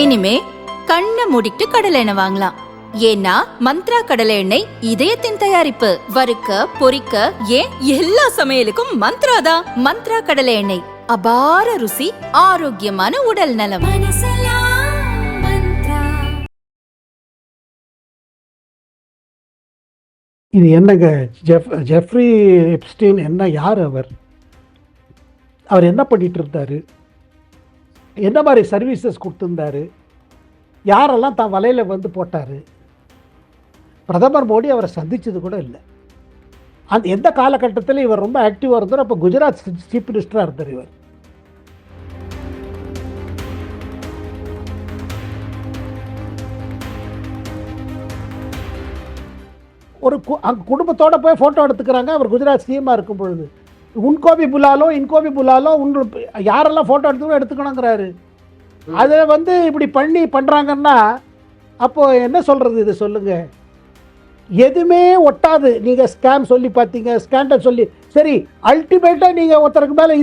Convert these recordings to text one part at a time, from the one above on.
இனிமே கண்ணை மூடிட்டு கடலை எண்ணெய் வாங்கலாம். ஏன்னா மந்த்ரா கடலை எண்ணெய் இதயத்தின் தயாரிப்பு. வறுக்க பொரிக்க ஏன் எல்லா சமையலுக்கும் மந்த்ரா தான். மந்த்ரா கடலை எண்ணெய், அபார ருசி, ஆரோக்கியமான உடல் நலம். இது என்னங்க ஜெஃப்ரி எப்ஸ்டீன் என்ன, யார் அவர்? அவர் என்ன பண்ணிட்டு இருந்தார்? என்ன மாதிரி சர்வீசஸ் கொடுத்துருந்தாரு? யாரெல்லாம் தான் வலையில் வந்து போட்டார்? பிரதமர் மோடி அவரை சந்தித்தது கூட இல்லை. அந்த எந்த காலகட்டத்தில் இவர் ரொம்ப ஆக்டிவாக இருந்தார்? அப்போ குஜராத் சீஃப் மினிஸ்டராக இருந்தார் இவர். ஒரு குடும்பத்தோடு போய் ஃபோட்டோ எடுத்துக்கிறாங்க அவர் குஜராத் சிஎம்மாக இருக்கும் பொழுது. உன்கோபி புலாலோ இன்கோபி புலாலோ யாரெல்லாம் ஃபோட்டோ எடுத்துக்கணுங்கிறாரு. அதை வந்து இப்படி பண்ணுறாங்கன்னா அப்போது என்ன சொல்கிறது? இது சொல்லுங்கள். எதுவுமே ஒட்டாது. நீங்கள் ஸ்கேம் சொல்லி பார்த்தீங்க, ஸ்கேண்டல் சொல்லி, சரி அல்டிமேட்டாக நீங்கள் ஒருத்தருக்கு மேலே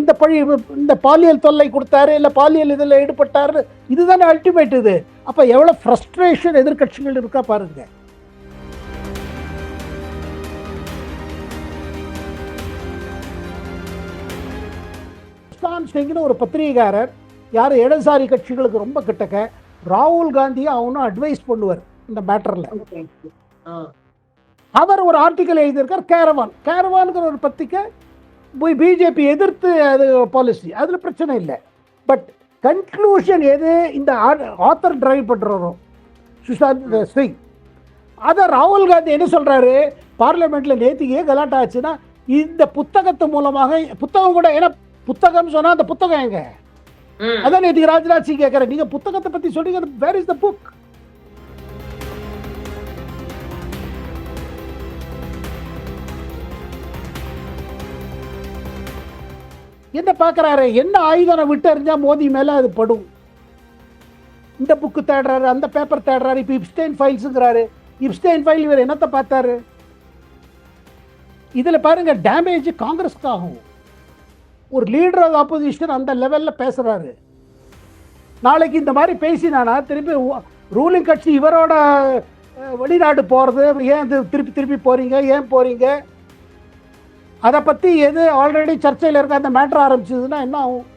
இந்த பாலியல் தொல்லை கொடுத்தாரு, இல்லை பாலியல் இதில் ஈடுபட்டாரு, இதுதானே அல்டிமேட். இது அப்போ எவ்வளோ ஃப்ரஸ்ட்ரேஷன் எதிர்கட்சிகள் இருக்கா பாருங்கள். சிங்னு ஒரு பத்திரிகைக்காரர், யார் இடதுசாரி கட்சிகளுக்கு ரொம்ப கிட்டக்க, ராகுல் காந்தியை அவனும் அட்வைஸ் பண்ணுவார் இந்த மேட்டரில். அவர் ஒரு ஆர்டிக்கல் எழுதியிருக்கார். கேரவான்கிற ஒரு பத்திரிக்கை பிஜேபி எதிர்த்து, அது பாலிசி, அதில் பிரச்சனை இல்லை. பட் கன்க்ளூஷன் எது? இந்த ஆத்தர் டிரைவ் பண்ணுறோம் சுஷாந்த் சிங். அதை ராகுல் காந்தி என்ன சொல்கிறாரு பார்லிமெண்ட்டில்? நேற்றுக்கே கலாட்டா ஆச்சுன்னா இந்த புத்தகத்து மூலமாக, புத்தகம் கூட, ஏன்னா புத்தகம் சொன்னா அந்த புத்தகம் எங்க? அதான் நேற்று ராஜ்நாத் சிங் கேட்கிறேன், நீங்க புத்தகத்தை பத்தி சொல்றீங்க, வேர் இஸ் த புக்? என்ன பாக்குறாரு? என்ன ஆயுதம் விட்டு அறிஞ்சா மோதி மேல அது படும். இந்த புக்கு தேடுறாரு, அந்த பேப்பர் தேடுறாரு. இப்ப இப்ஸ்டெயின் ஃபைல்ஸ்ங்கிறாரு. இப்ஸ்டெயின் ஃபைல் இவர் என்னத்தை பார்த்தாரு? இதுல பாருங்க, டேமேஜ் காங்கிரஸ்க்கு ஆகும். ஒரு லீடர் ஆஃப் ஆப்போசிஷன் அந்த லெவலில் பேசுகிறாரு. நாளைக்கு இந்த மாதிரி பேசினானா திருப்பி ரூலிங் கட்சி இவரோட வெளிநாடு போகிறது, ஏன் திருப்பி போகிறீங்க, ஏன் போகிறீங்க, அதை பற்றி எது ஆல்ரெடி சர்ச்சையில் இருக்க அந்த மேட்டர் ஆரம்பிச்சதுன்னா என்ன ஆகும்?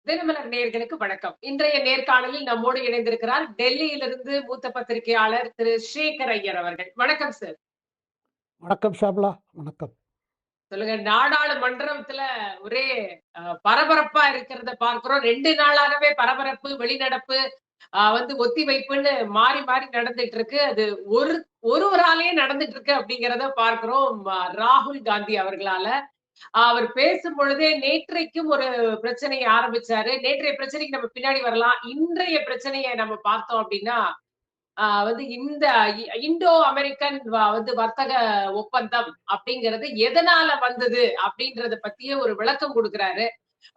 தினமலர் நேயர்களுக்கு வணக்கம். இன்றைய நேர்காணலில் நம்மோடு இணைந்திருக்கிறார் டெல்லியிலிருந்து மூத்த பத்திரிகையாளர் திரு சேகர் ஐயர் அவர்கள். வணக்கம் சார். வணக்கம் ஷாப்லா. வணக்கம். சொல்லுங்க. நாடாளுமன்றத்துல ஒரே பரபரப்பா இருக்கிறத பார்க்கிறோம். 2 நாளாகவே பரபரப்பு, வெளிநடப்பு, ஒத்தி வைப்புன்னு மாறி மாறி நடந்துட்டு இருக்கு. அது ஒருவராலேயே நடந்துட்டு இருக்கு அப்படிங்கிறத பார்க்கிறோம். ராகுல் காந்தி அவர்களால. அவர் பேசும் பொழுதே நேற்றைக்கும் ஒரு பிரச்சனையை ஆரம்பிச்சாரு. நேற்றைய பிரச்சனைக்கு நம்ம பின்னாடி வரலாம். இன்றைய பிரச்சனையை நம்ம பார்த்தோம் அப்படின்னா, இந்த இந்தோ அமெரிக்கன் வர்த்தக ஒப்பந்தம் அப்படிங்கிறது எதனால வந்தது அப்படின்றத பத்தியே ஒரு விளக்கம் கொடுக்கிறாரு.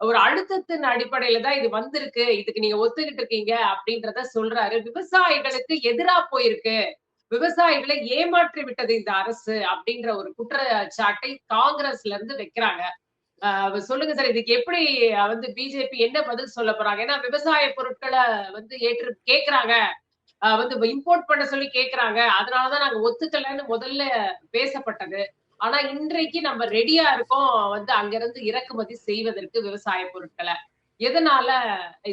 ஒரு அழுத்தத்தின் அடிப்படையில தான் இது வந்திருக்கு, இதுக்கு நீங்க ஒத்துக்கிட்டு இருக்கீங்க அப்படின்றத சொல்றாரு. விவசாயிகளுக்கு எதிரா போயிருக்கு, விவசாயிகளை ஏமாற்றி விட்டது இந்த அரசு அப்படின்ற ஒரு குற்றச்சாட்டை காங்கிரஸ்ல இருந்து வைக்கிறாங்க. சொல்லுங்க சார், இதுக்கு எப்படி பிஜேபி என்ன பதில் சொல்ல போறாங்க? ஏன்னா விவசாய பொருட்களை ஏற்று கேக்குறாங்க, இம்போர்ட் பண்ண சொல்லி கேக்குறாங்க. அதனாலதான் நாங்க ஒத்துக்கலன்னு முதல்ல பேசப்பட்டது. ஆனா இன்றைக்கு நம்ம ரெடியா இருக்கோம் அங்கிருந்து இறக்குமதி செய்வதற்கு விவசாய பொருட்களை. எதனால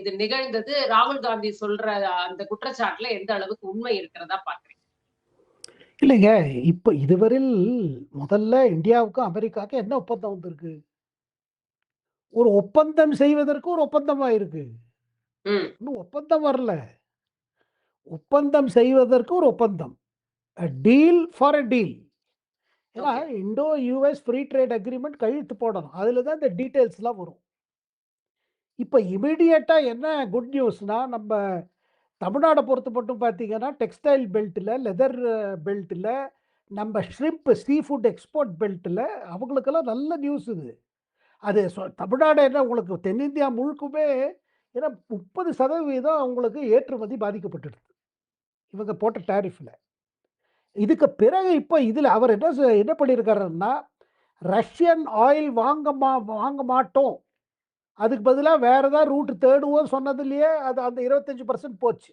இது நிகழ்ந்தது? ராகுல் காந்தி சொல்ற அந்த குற்றச்சாட்டுல எந்த அளவுக்கு உண்மை இருக்கிறதா பாக்குறீங்க? இல்லைங்க, இப்ப இதுவரையில் முதல்ல இந்தியாவுக்கும் அமெரிக்காவுக்கும் என்ன ஒப்பந்தம் வந்திருக்கு? ஒரு ஒப்பந்தம் செய்வதற்கு ஒரு ஒப்பந்தமா இருக்கு. இன்னும் ஒப்பந்தம் வரல. ஒப்பந்தம் செய்வதற்கு ஒரு ஒப்பந்தம், டீல் ஃபார் அ டீல். ஏன்னா Indo US free trade agreement கையெழுத்து போடணும். அதுல தான் இந்த டீட்டெயில்ஸ்லாம் வரும். இப்ப இமிடியேட்டா என்ன குட் நியூஸ்னா, நம்ம தமிழ்நாடை பொறுத்த மட்டும் பார்த்தீங்கன்னா, டெக்ஸ்டைல் பெல்ட்டில், லெதர் பெல்ட்டில், நம்ம ஷ்ரிம்ப் சீ ஃபுட் எக்ஸ்போர்ட் பெல்ட்டில் அவங்களுக்கெல்லாம் நல்ல நியூஸ் இது. அது தமிழ்நாடு என்ன, உங்களுக்கு தென்னிந்தியா முழுக்குமே, ஏன்னா 30% அவங்களுக்கு ஏற்றுமதி பாதிக்கப்பட்டுடுது இவங்க போட்ட டேரிஃபில். இதுக்கு பிறகு இப்போ இதில் அவர் என்ன பண்ணியிருக்காருன்னா, ரஷ்யன் ஆயில் வாங்க மாட்டோம், அதுக்கு பதிலாக வேற ஏதாவது ரூட் தேடுவோம் சொன்னதுலயே அது அந்த 25% போச்சு.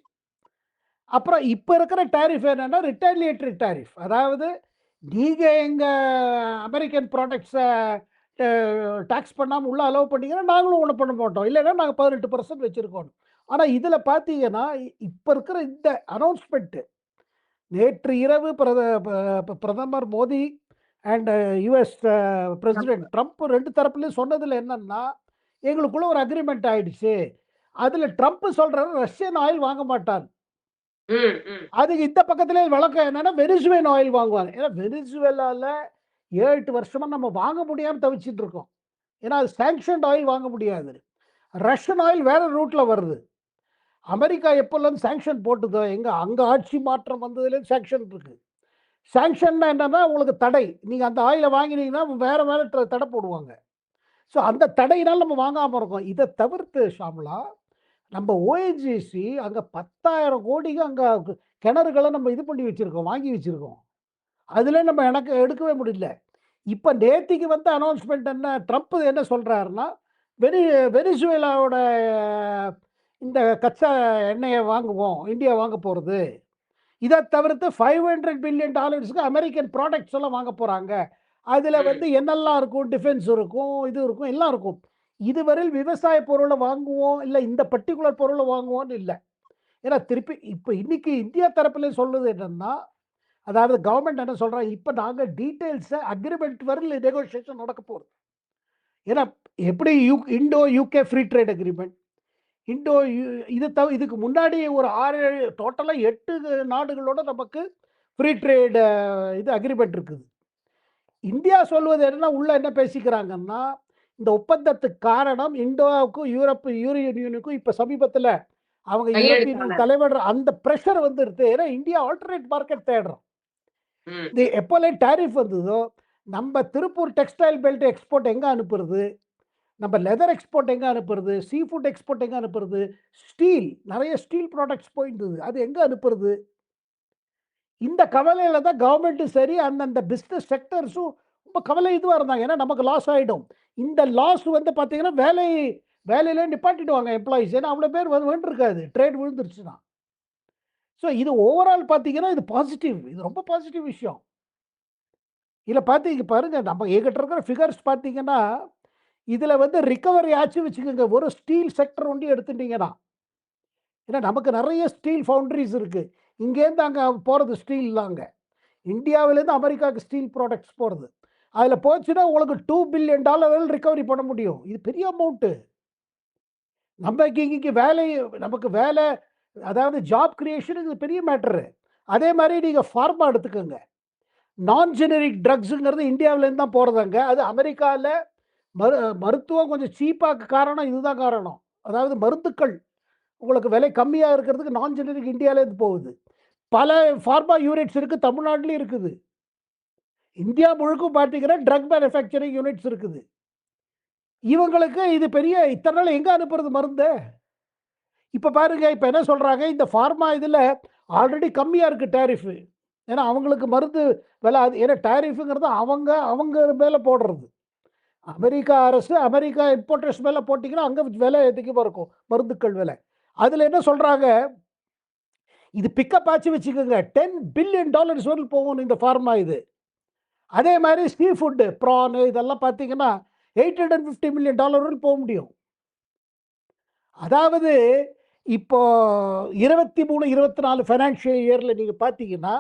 அப்புறம் இப்போ இருக்கிற டேரிஃப் என்னன்னா ரிட்டாலியேட்டரி டேரிஃப். அதாவது நீங்க எங்க அமெரிக்கன் ப்ராடக்ட்ஸை டாக்ஸ் பண்ணாமல் உள்ள அலோவ் பண்ணீங்கன்னா நாங்களும் ஒன்றும் பண்ண மாட்டோம், இல்லைன்னா நாங்கள் 18% வச்சுருக்கோம். ஆனால் இதில் பார்த்தீங்கன்னா இப்போ இருக்கிற இந்த அனௌன்ஸ்மெண்ட்டு நேற்று இரவு பிரதமர் Modi and US president Trump 2 தரப்புலையும் சொன்னதில் என்னன்னா, எங்களுக்குள்ள ஒரு அக்ரிமெண்ட் ஆயிடுச்சு, அதில் ட்ரம்ப் சொல்றாரு ரஷ்யன் ஆயில் வாங்க மாட்டார். அதுக்கு இந்த பக்கத்திலே விளக்கம் என்னன்னா வெனிசுவேன் ஆயில் வாங்குவாங்க. ஏன்னா வெனிசுவேலால 7-8 வருஷமா நம்ம வாங்க முடியாமல் தவிச்சிட்டு இருக்கோம். ஏன்னா அது சாங்ஷன்ட் ஆயில் வாங்க முடியாது. ரஷ்யன் ஆயில் வேற ரூட்ல வருது. அமெரிக்கா எப்போல்லாம் சாங்ஷன் போட்டுதோ, அங்கே ஆட்சி மாற்றம் வந்ததுலேருந்து சாங்ஷன் இருக்கு. சாங்ஷன்னா என்னன்னா உங்களுக்கு தடை. நீங்கள் அந்த ஆயிலை வாங்கினீங்கன்னா வேற வேற தடை போடுவாங்க. ஸோ அந்த தடையினால் நம்ம வாங்காமல் இருக்கோம். இதை தவிர்த்து ஷாம்லா, நம்ம ஓஎன்ஜிசி அங்கே 10,000 கோடிக்கு அங்கே கிணறுகளை நம்ம இது பண்ணி வச்சுருக்கோம், வாங்கி வச்சுருக்கோம். அதில் நம்ம எனக்கு எடுக்கவே முடியல. இப்போ நேத்திக்கு வந்து அனௌன்ஸ்மெண்ட் என்ன, ட்ரம்ப் என்ன சொல்கிறாருன்னா, வெனிசுவேலாவோட இந்த கச்சா எண்ணெயை வாங்குவோம், இந்தியா வாங்க போகிறது. இதை தவிர்த்து $500 பில்லியன் அமெரிக்கன் ப்ராடக்ட்ஸ் எல்லாம் வாங்க போகிறாங்க. அதில் வந்து என்னெல்லாம் இருக்கும், டிஃபென்ஸ் இருக்கும், இது இருக்கும், எல்லாம் இருக்கும். இதுவரையில் விவசாய பொருளை வாங்குவோம், இல்லை இந்த பர்டிகுலர் பொருளை வாங்குவோம்னு இல்லை. ஏன்னா திருப்பி இப்போ இன்னைக்கு இந்தியா தரப்புல சொல்லுது என்னன்னா, அதாவது கவர்மெண்ட் என்ன சொல்கிறாங்க, இப்போ நாங்கள் டீட்டெயில்ஸை அக்ரிமெண்ட் வரையில் நெகோசியேஷன் நடக்க போகுது. ஏன்னா எப்படி Indo UK free trade agreement, இதுக்கு முன்னாடி ஒரு 6-7 டோட்டலாக 8 நாடுகளோட நமக்கு ஃப்ரீ ட்ரேட் இது அக்ரிமெண்ட் இருக்குது. இந்தியா சொல்வது என்னன்னா, உள்ள என்ன பேசிக்கிறாங்கன்னா, இந்த ஒப்பந்தத்துக்கு காரணம் இந்தியாவுக்கும் யூரோப்பியன் யூனியனுக்கும் இப்போ சமீபத்தில் அவங்க யூரோப்பியன் தலைவர் அந்த ப்ரெஷர் வந்துருது. ஏன்னா இந்தியா ஆல்டர்னேட் மார்க்கெட் தேடுறோம். இது எப்போல்லாம் டேரிஃப் வந்ததோ, நம்ம திருப்பூர் டெக்ஸ்டைல் பெல்ட் எக்ஸ்போர்ட் எங்கே அனுப்புறது, நம்ம லெதர் எக்ஸ்போர்ட் எங்கே அனுப்புறது, சீ ஃபுட் எக்ஸ்போர்ட் எங்கே அனுப்புறது, ஸ்டீல் நிறைய ஸ்டீல் ப்ராடக்ட்ஸ் போயிருந்தது, அது எங்கே அனுப்புறது, இந்த கவலையில் தான் கவர்மெண்ட்டும் சரி அந்தந்த பிஸ்னஸ் செக்டர்ஸும் ரொம்ப கவலை இதுவாக இருந்தாங்க. ஏன்னா நமக்கு லாஸ் ஆகிடும். இந்த லாஸ் வந்து பார்த்தீங்கன்னா வேலையிலே நிப்பாட்டிடுவாங்க எம்ப்ளாயிஸ். ஏன்னா அவ்வளோ பேர் வந்துருக்காது, ட்ரேட் விழுந்துருச்சுன்னா. ஸோ இது ஓவரால் பார்த்தீங்கன்னா இது பாசிட்டிவ், இது ரொம்ப பாசிட்டிவ் விஷயம். இதில் பாருங்க, நம்ம எங்கிட்ட இருக்கிற ஃபிகர்ஸ் பார்த்தீங்கன்னா இதில் வந்து ரிகவரி ஆச்சு வச்சுக்கோங்க, ஒரு ஸ்டீல் செக்டர் ஒண்டி எடுத்துட்டீங்கன்னா. ஏன்னா நமக்கு நிறைய ஸ்டீல் ஃபவுண்டரிஸ் இருக்குது, இங்கேருந்து அங்கே போகிறது ஸ்டீல் தாங்க, இந்தியாவிலேருந்து அமெரிக்காவுக்கு ஸ்டீல் ப்ராடக்ட்ஸ் போகிறது. அதில் போச்சுன்னா உங்களுக்கு $2 பில்லியன் ரிகவரி பண்ண முடியும். இது பெரிய அமௌண்ட்டு. நமக்கு வேலை, அதாவது ஜாப் கிரியேஷனுக்கு இது பெரிய மேட்டரு. அதே மாதிரி நீங்கள் ஃபார்மா எடுத்துக்கோங்க, நான் ஜெனரிக் ட்ரக்ஸுங்கிறது இந்தியாவிலேருந்து தான் போகிறதாங்க. அது அமெரிக்காவில் மருத்துவம் கொஞ்சம் சீப்பாக காரணம் இதுதான் காரணம். அதாவது மருந்துக்கள் உங்களுக்கு விலை கம்மியாக இருக்கிறதுக்கு நான் ஜெனரிக் இந்தியாவிலேருந்து போகுது. பல ஃபார்மா யூனிட்ஸ் இருக்குது, தமிழ்நாட்டிலையும் இருக்குது. இந்தியா முழுக்க பார்த்தீங்கன்னா ட்ரக் மேனுஃபேக்சரிங் யூனிட்ஸ் இருக்குது. இவங்களுக்கு இது பெரிய, இத்தனை நாள் எங்கே அனுப்புறது மருந்து? இப்போ பாருங்க, இப்போ என்ன சொல்கிறாங்க, இந்த ஃபார்மா இதில் ஆல்ரெடி கம்மியாக இருக்குது டேரிஃபு. ஏன்னா அவங்களுக்கு மருந்து விலை அது, ஏன்னா டேரிஃபுங்கிறது அவங்க மேலே போடுறது. அமெரிக்கா அரசு அமெரிக்கா இம்போர்ட்டர்ஸ் மேலே போட்டிங்கன்னா அங்கே விலை அதிகமாக இருக்கும் மருந்துக்கள் விலை. அதில் என்ன சொல்கிறாங்க, இது பிக்கப் ஆச்சு வச்சுக்கோங்க, $10 பில்லியன் வரலும் போகணும் இந்த ஃபார்மா இது. அதே மாதிரி சீ ஃபுட்டு, ப்ரானு இதெல்லாம் பார்த்தீங்கன்னா $850 மில்லியன் வரலும் போக முடியும். அதாவது இப்போ 23-24 ஃபைனான்ஷியல் இயரில் நீங்கள் பார்த்தீங்கன்னா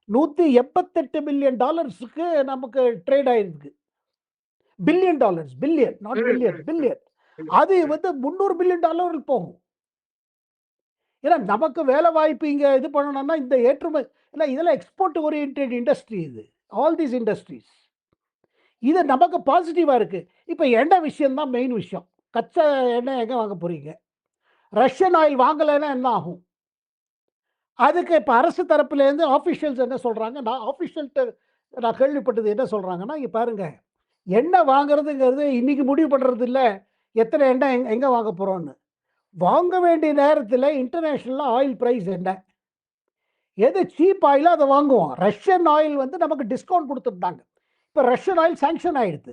$188 மில்லியன் நமக்கு ட்ரேட் ஆயிருக்கு. Billion, not billion, billion. அது வந்து $300 பில்லியன் போகும். ஏன்னா நமக்கு வேலை வாய்ப்பு இங்கே இது பண்ணணும்னா இந்த ஏற்றுமதி, ஏன்னா இதெல்லாம் எக்ஸ்போர்ட் ஓரியன்ட் இண்டஸ்ட்ரி இது, ஆல் தீஸ் இண்டஸ்ட்ரீஸ். இது நமக்கு பாசிட்டிவாக இருக்குது. இப்போ எண்ணெய் விஷயம்தான் மெயின் விஷயம். கச்சா எண்ணெய் எங்கே வாங்க போகிறீங்க? ரஷ்யன் ஆயில் வாங்கலைன்னா என்ன ஆகும்? அதுக்கு இப்போ அரசு தரப்புலேருந்து ஆஃபிஷியல்ஸ் என்ன சொல்கிறாங்க, நான் கேள்விப்பட்டது என்ன சொல்கிறாங்கன்னா, இங்கே பாருங்கள், எண்ணெய் வாங்குறதுங்கிறது இன்றைக்கி முடிவு பண்ணுறது இல்லை, எத்தனை எண்ணெய் எங்கே வாங்க போகிறோன்னு. வாங்க வேண்டிய நேரத்தில் இன்டர்நேஷ்னலாக ஆயில் ப்ரைஸ் என்ன, எது சீப் ஆயிலோ அதை வாங்குவோம். ரஷ்யன் ஆயில் வந்து நமக்கு டிஸ்கவுண்ட் கொடுத்துருந்தாங்க. இப்போ ரஷ்யன் ஆயில் சாங்ஷன் ஆயிடுது.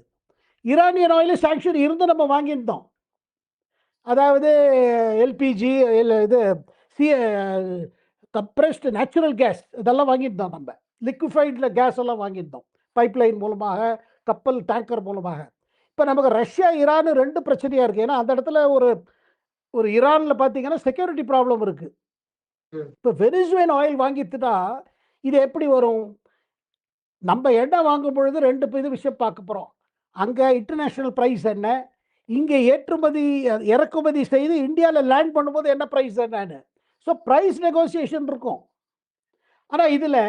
ஈரானியன் ஆயில் சாங்ஷன் இருந்து நம்ம வாங்கியிருந்தோம். அதாவது எல்பிஜி இது சி கம்ப்ரெஸ்டு நேச்சுரல் கேஸ் இதெல்லாம் வாங்கியிருந்தோம். நம்ம லிக்விஃபைடில் கேஸ் எல்லாம் வாங்கியிருந்தோம் பைப்லைன் மூலமாக, கப்பல் டேங்கர் மூலமாக. இப்போ நமக்கு ரஷ்யா ஈரான் 2 பிரச்சனையாக இருக்குது. ஏன்னா அந்த இடத்துல ஒரு ஈரானில் பார்த்தீங்கன்னா செக்யூரிட்டி ப்ராப்ளம் இருக்குது. இப்போ வெனிசுவேன் ஆயில் வாங்கிட்டுனா இது எப்படி வரும்? நம்ம எண்ணெய் வாங்கும் பொழுது 2 இது விஷயம் பார்க்க போகிறோம். அங்கே இன்டர்நேஷ்னல் ப்ரைஸ் என்ன, இங்கே ஏற்றுமதி இறக்குமதி செய்து இந்தியாவில் லேண்ட் பண்ணும்போது என்ன ப்ரைஸ் என்னன்னு. ஸோ ப்ரைஸ் நெகோசியேஷன் இருக்கும். ஆனால் இதில்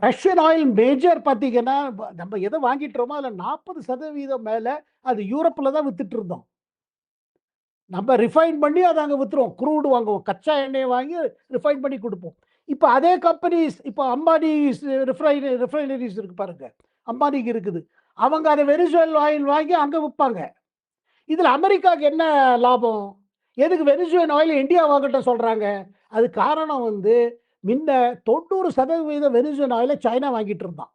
ரஷ்யன் ஆயில் மேஜர் பார்த்தீங்கன்னா நம்ம எதை வாங்கிட்டுறோமோ அதில் 40% மேலே அது யூரோப்பில் தான் வித்துட்டு இருந்தோம். நம்ம ரிஃபைன் பண்ணி அதை அங்கே விற்றுருவோம். க்ரூடு வாங்குவோம், கச்சா எண்ணெயை வாங்கி ரிஃபைன் பண்ணி கொடுப்போம். இப்போ அதே கம்பெனிஸ், இப்போ அம்பானி ரிஃபைனரிஸ் இருக்குது பாருங்கள், அம்பானிக்கு இருக்குது. அவங்க அதை வெனிசுவேல் ஆயில் வாங்கி அங்கே விற்பாங்க. இதில் அமெரிக்காவுக்கு என்ன லாபம்? எதுக்கு வெனிசுவேல் ஆயில் இந்தியா வாங்கட்டும் சொல்கிறாங்க? அது காரணம் வந்து முன்ன 90% வெனிசுவேல் ஆயிலை சைனா வாங்கிட்டு இருந்தான்.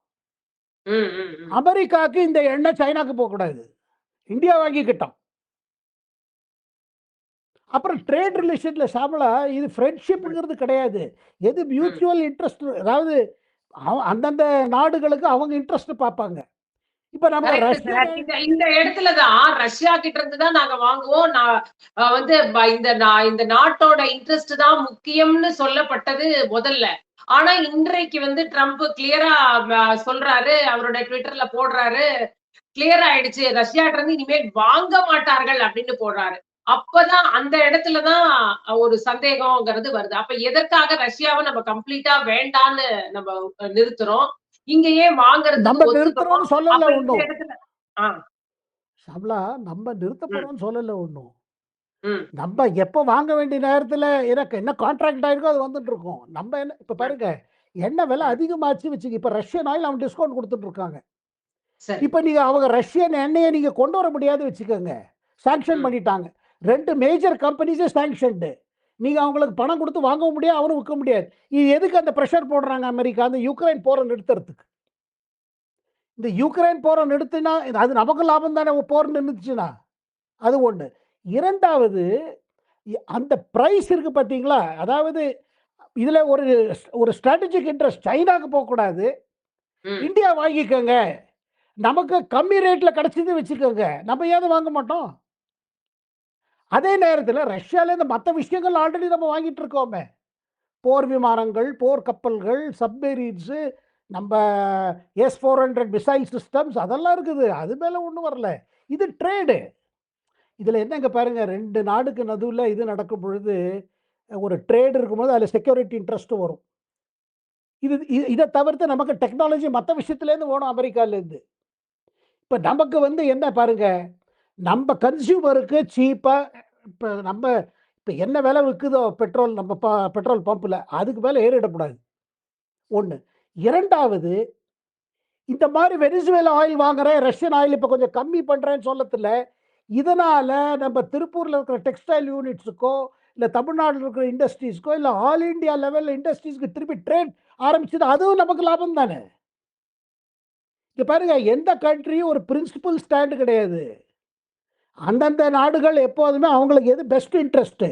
அமெரிக்காவுக்கு இந்த எண்ணெய் சைனாக்கு போகக்கூடாது, இந்தியா வாங்கிக்கிட்டோம். அப்புறம் ட்ரேட் ரிலேஷன்ல சாமலா இது ஃப்ரெண்ட்ஷிப்ங்கிறது கிடையாது. எது மியூச்சுவல் இன்ட்ரெஸ்ட், அதாவது அந்தந்த நாடுகளுக்கு அவங்க இன்ட்ரெஸ்ட் பார்ப்பாங்க. இப்ப நம்ம இந்த இடத்துலதான் ரஷ்யா கிட்ட இருந்து தான் நாங்க வாங்குவோம். வந்து இந்த நாட்டோட இன்ட்ரெஸ்ட் தான் முக்கியம்னு சொல்லப்பட்டது முதல்ல. ஆனா இன்றைக்கு வந்து ட்ரம்ப் கிளியரா சொல்றாரு, அவரோட ட்விட்டர்ல போடுறாரு, கிளியர் ஆயிடுச்சு ரஷ்யாட்ட இருந்து இனிமேல் வாங்க மாட்டார்கள் அப்படின்னு போடுறாரு. அப்பதான் அந்த இடத்துலதான் ஒரு சந்தேகம்ங்கிறது வருது. அப்ப எதற்காக ரஷ்யாவை நம்ம கம்ப்ளீட்டா வேண்டான்னு நம்ம நிறுத்துறோம்? இங்க ஏன் வாங்குறது? நம்ம நிறுத்துறோம்னு சொல்லல ஒண்ணும். நம்ம நிறுத்த போறோம்னு சொல்லல ஒண்ணும். நம்ம எப்ப வாங்க வேண்டிய நேரத்துல எனக்கு என்ன கான்ட்ராக்ட் ஆயிருக்கோ அது வந்துட்டு இருக்கும். நம்ம என்ன இப்ப பாருங்க, எண்ணெய் விலை அதிகமாச்சு வச்சுக்க. இப்ப ரஷ்யன் ஆயில் அவன் டிஸ்கவுண்ட் கொடுத்துட்டு இருக்காங்க. இப்ப நீங்க அவங்க ரஷ்யன் எண்ணெயை நீங்க கொண்டு வர முடியாது வச்சுக்கோங்க, சாங்ஷன் பண்ணிட்டாங்க. 2 மேஜர் கம்பெனிஸே சாங்ஷன்டு. நீங்க அவங்களுக்கு பணம் கொடுத்து வாங்கவும் முடியாது, அவரும் விற்க முடியாது. இது எதுக்கு அந்த ப்ரெஷர் போடுறாங்க அமெரிக்கா? அந்த யுக்ரைன் போரை நிறுத்துறதுக்கு. இந்த யுக்ரைன் போரை நிறுத்தினா அது நமக்கு லாபம் தானே, போர் நின்றுச்சுன்னா. அது ஒன்று. இரண்டாவது, அந்த பிரைஸ் இருக்கு பார்த்தீங்களா, அதாவது இதுல ஒரு ஸ்ட்ராட்டஜிக் இன்ட்ரெஸ்ட் சைனாக்கு போகக்கூடாது, இந்தியா வாங்கிக்கோங்க, நமக்கு கம்மி ரேட்ல கிடைச்சது வச்சுக்கோங்க, நம்ம ஏன் வாங்க மாட்டோம்? அதே நேரத்தில் ரஷ்யால இந்த மற்ற விஷயங்கள் ஆல்ரெடி நம்ம வாங்கிட்டு இருக்கோமே, போர் விமானங்கள், போர் கப்பல்கள், சப்மெரீன்ஸு, நம்ம S-400 மிசைல் சிஸ்டம்ஸ் அதெல்லாம் இருக்குது. அது மேலே ஒன்றும் வரல. இது ட்ரேடு. இதில் என்னங்க பாருங்க, 2 நாடுக்கு நடுவில் இது நடக்கும் பொழுது, ஒரு ட்ரேடு இருக்கும்போது அதில் செக்யூரிட்டி இன்ட்ரெஸ்ட் வரும். இதை தவிர்த்து நமக்கு டெக்னாலஜி மற்ற விஷயத்துலேருந்து வேணும், அமெரிக்காலேருந்து. இப்போ நமக்கு வந்து என்ன பாருங்க, நம்ம கன்சியூமருக்கு சீப்பாக இப்போ என்ன விலை விற்குதோ பெட்ரோல், நம்ம பெட்ரோல் பம்பில் அதுக்கு மேலே ஏறிடக்கூடாது. ஒன்று. இரண்டாவது, இந்த மாதிரி வெனிசுவேலா ஆயில் வாங்குறேன், ரஷ்யன் ஆயில் இப்போ கொஞ்சம் கம்மி பண்ணுறேன்னு சொல்லத்துல, இதனால் நம்ம திருப்பூரில் இருக்கிற டெக்ஸ்டைல் யூனிட்ஸுக்கோ இல்லை தமிழ்நாட்டில் இருக்கிற இண்டஸ்ட்ரீஸ்க்கோ இல்லை ஆல் இண்டியா லெவலில் இண்டஸ்ட்ரீஸ்க்கு திருப்பி ட்ரேட் ஆரம்பிச்சது, அதுவும் நமக்கு லாபம் தானே. இங்கே பாருங்க, எந்த கண்ட்ரியும் ஒரு பிரின்சிபல் ஸ்டாண்டு கிடையாது. அந்தந்த நாடுகள் எப்போதுமே அவங்களுக்கு எது பெஸ்ட் இன்ட்ரெஸ்ட்டு.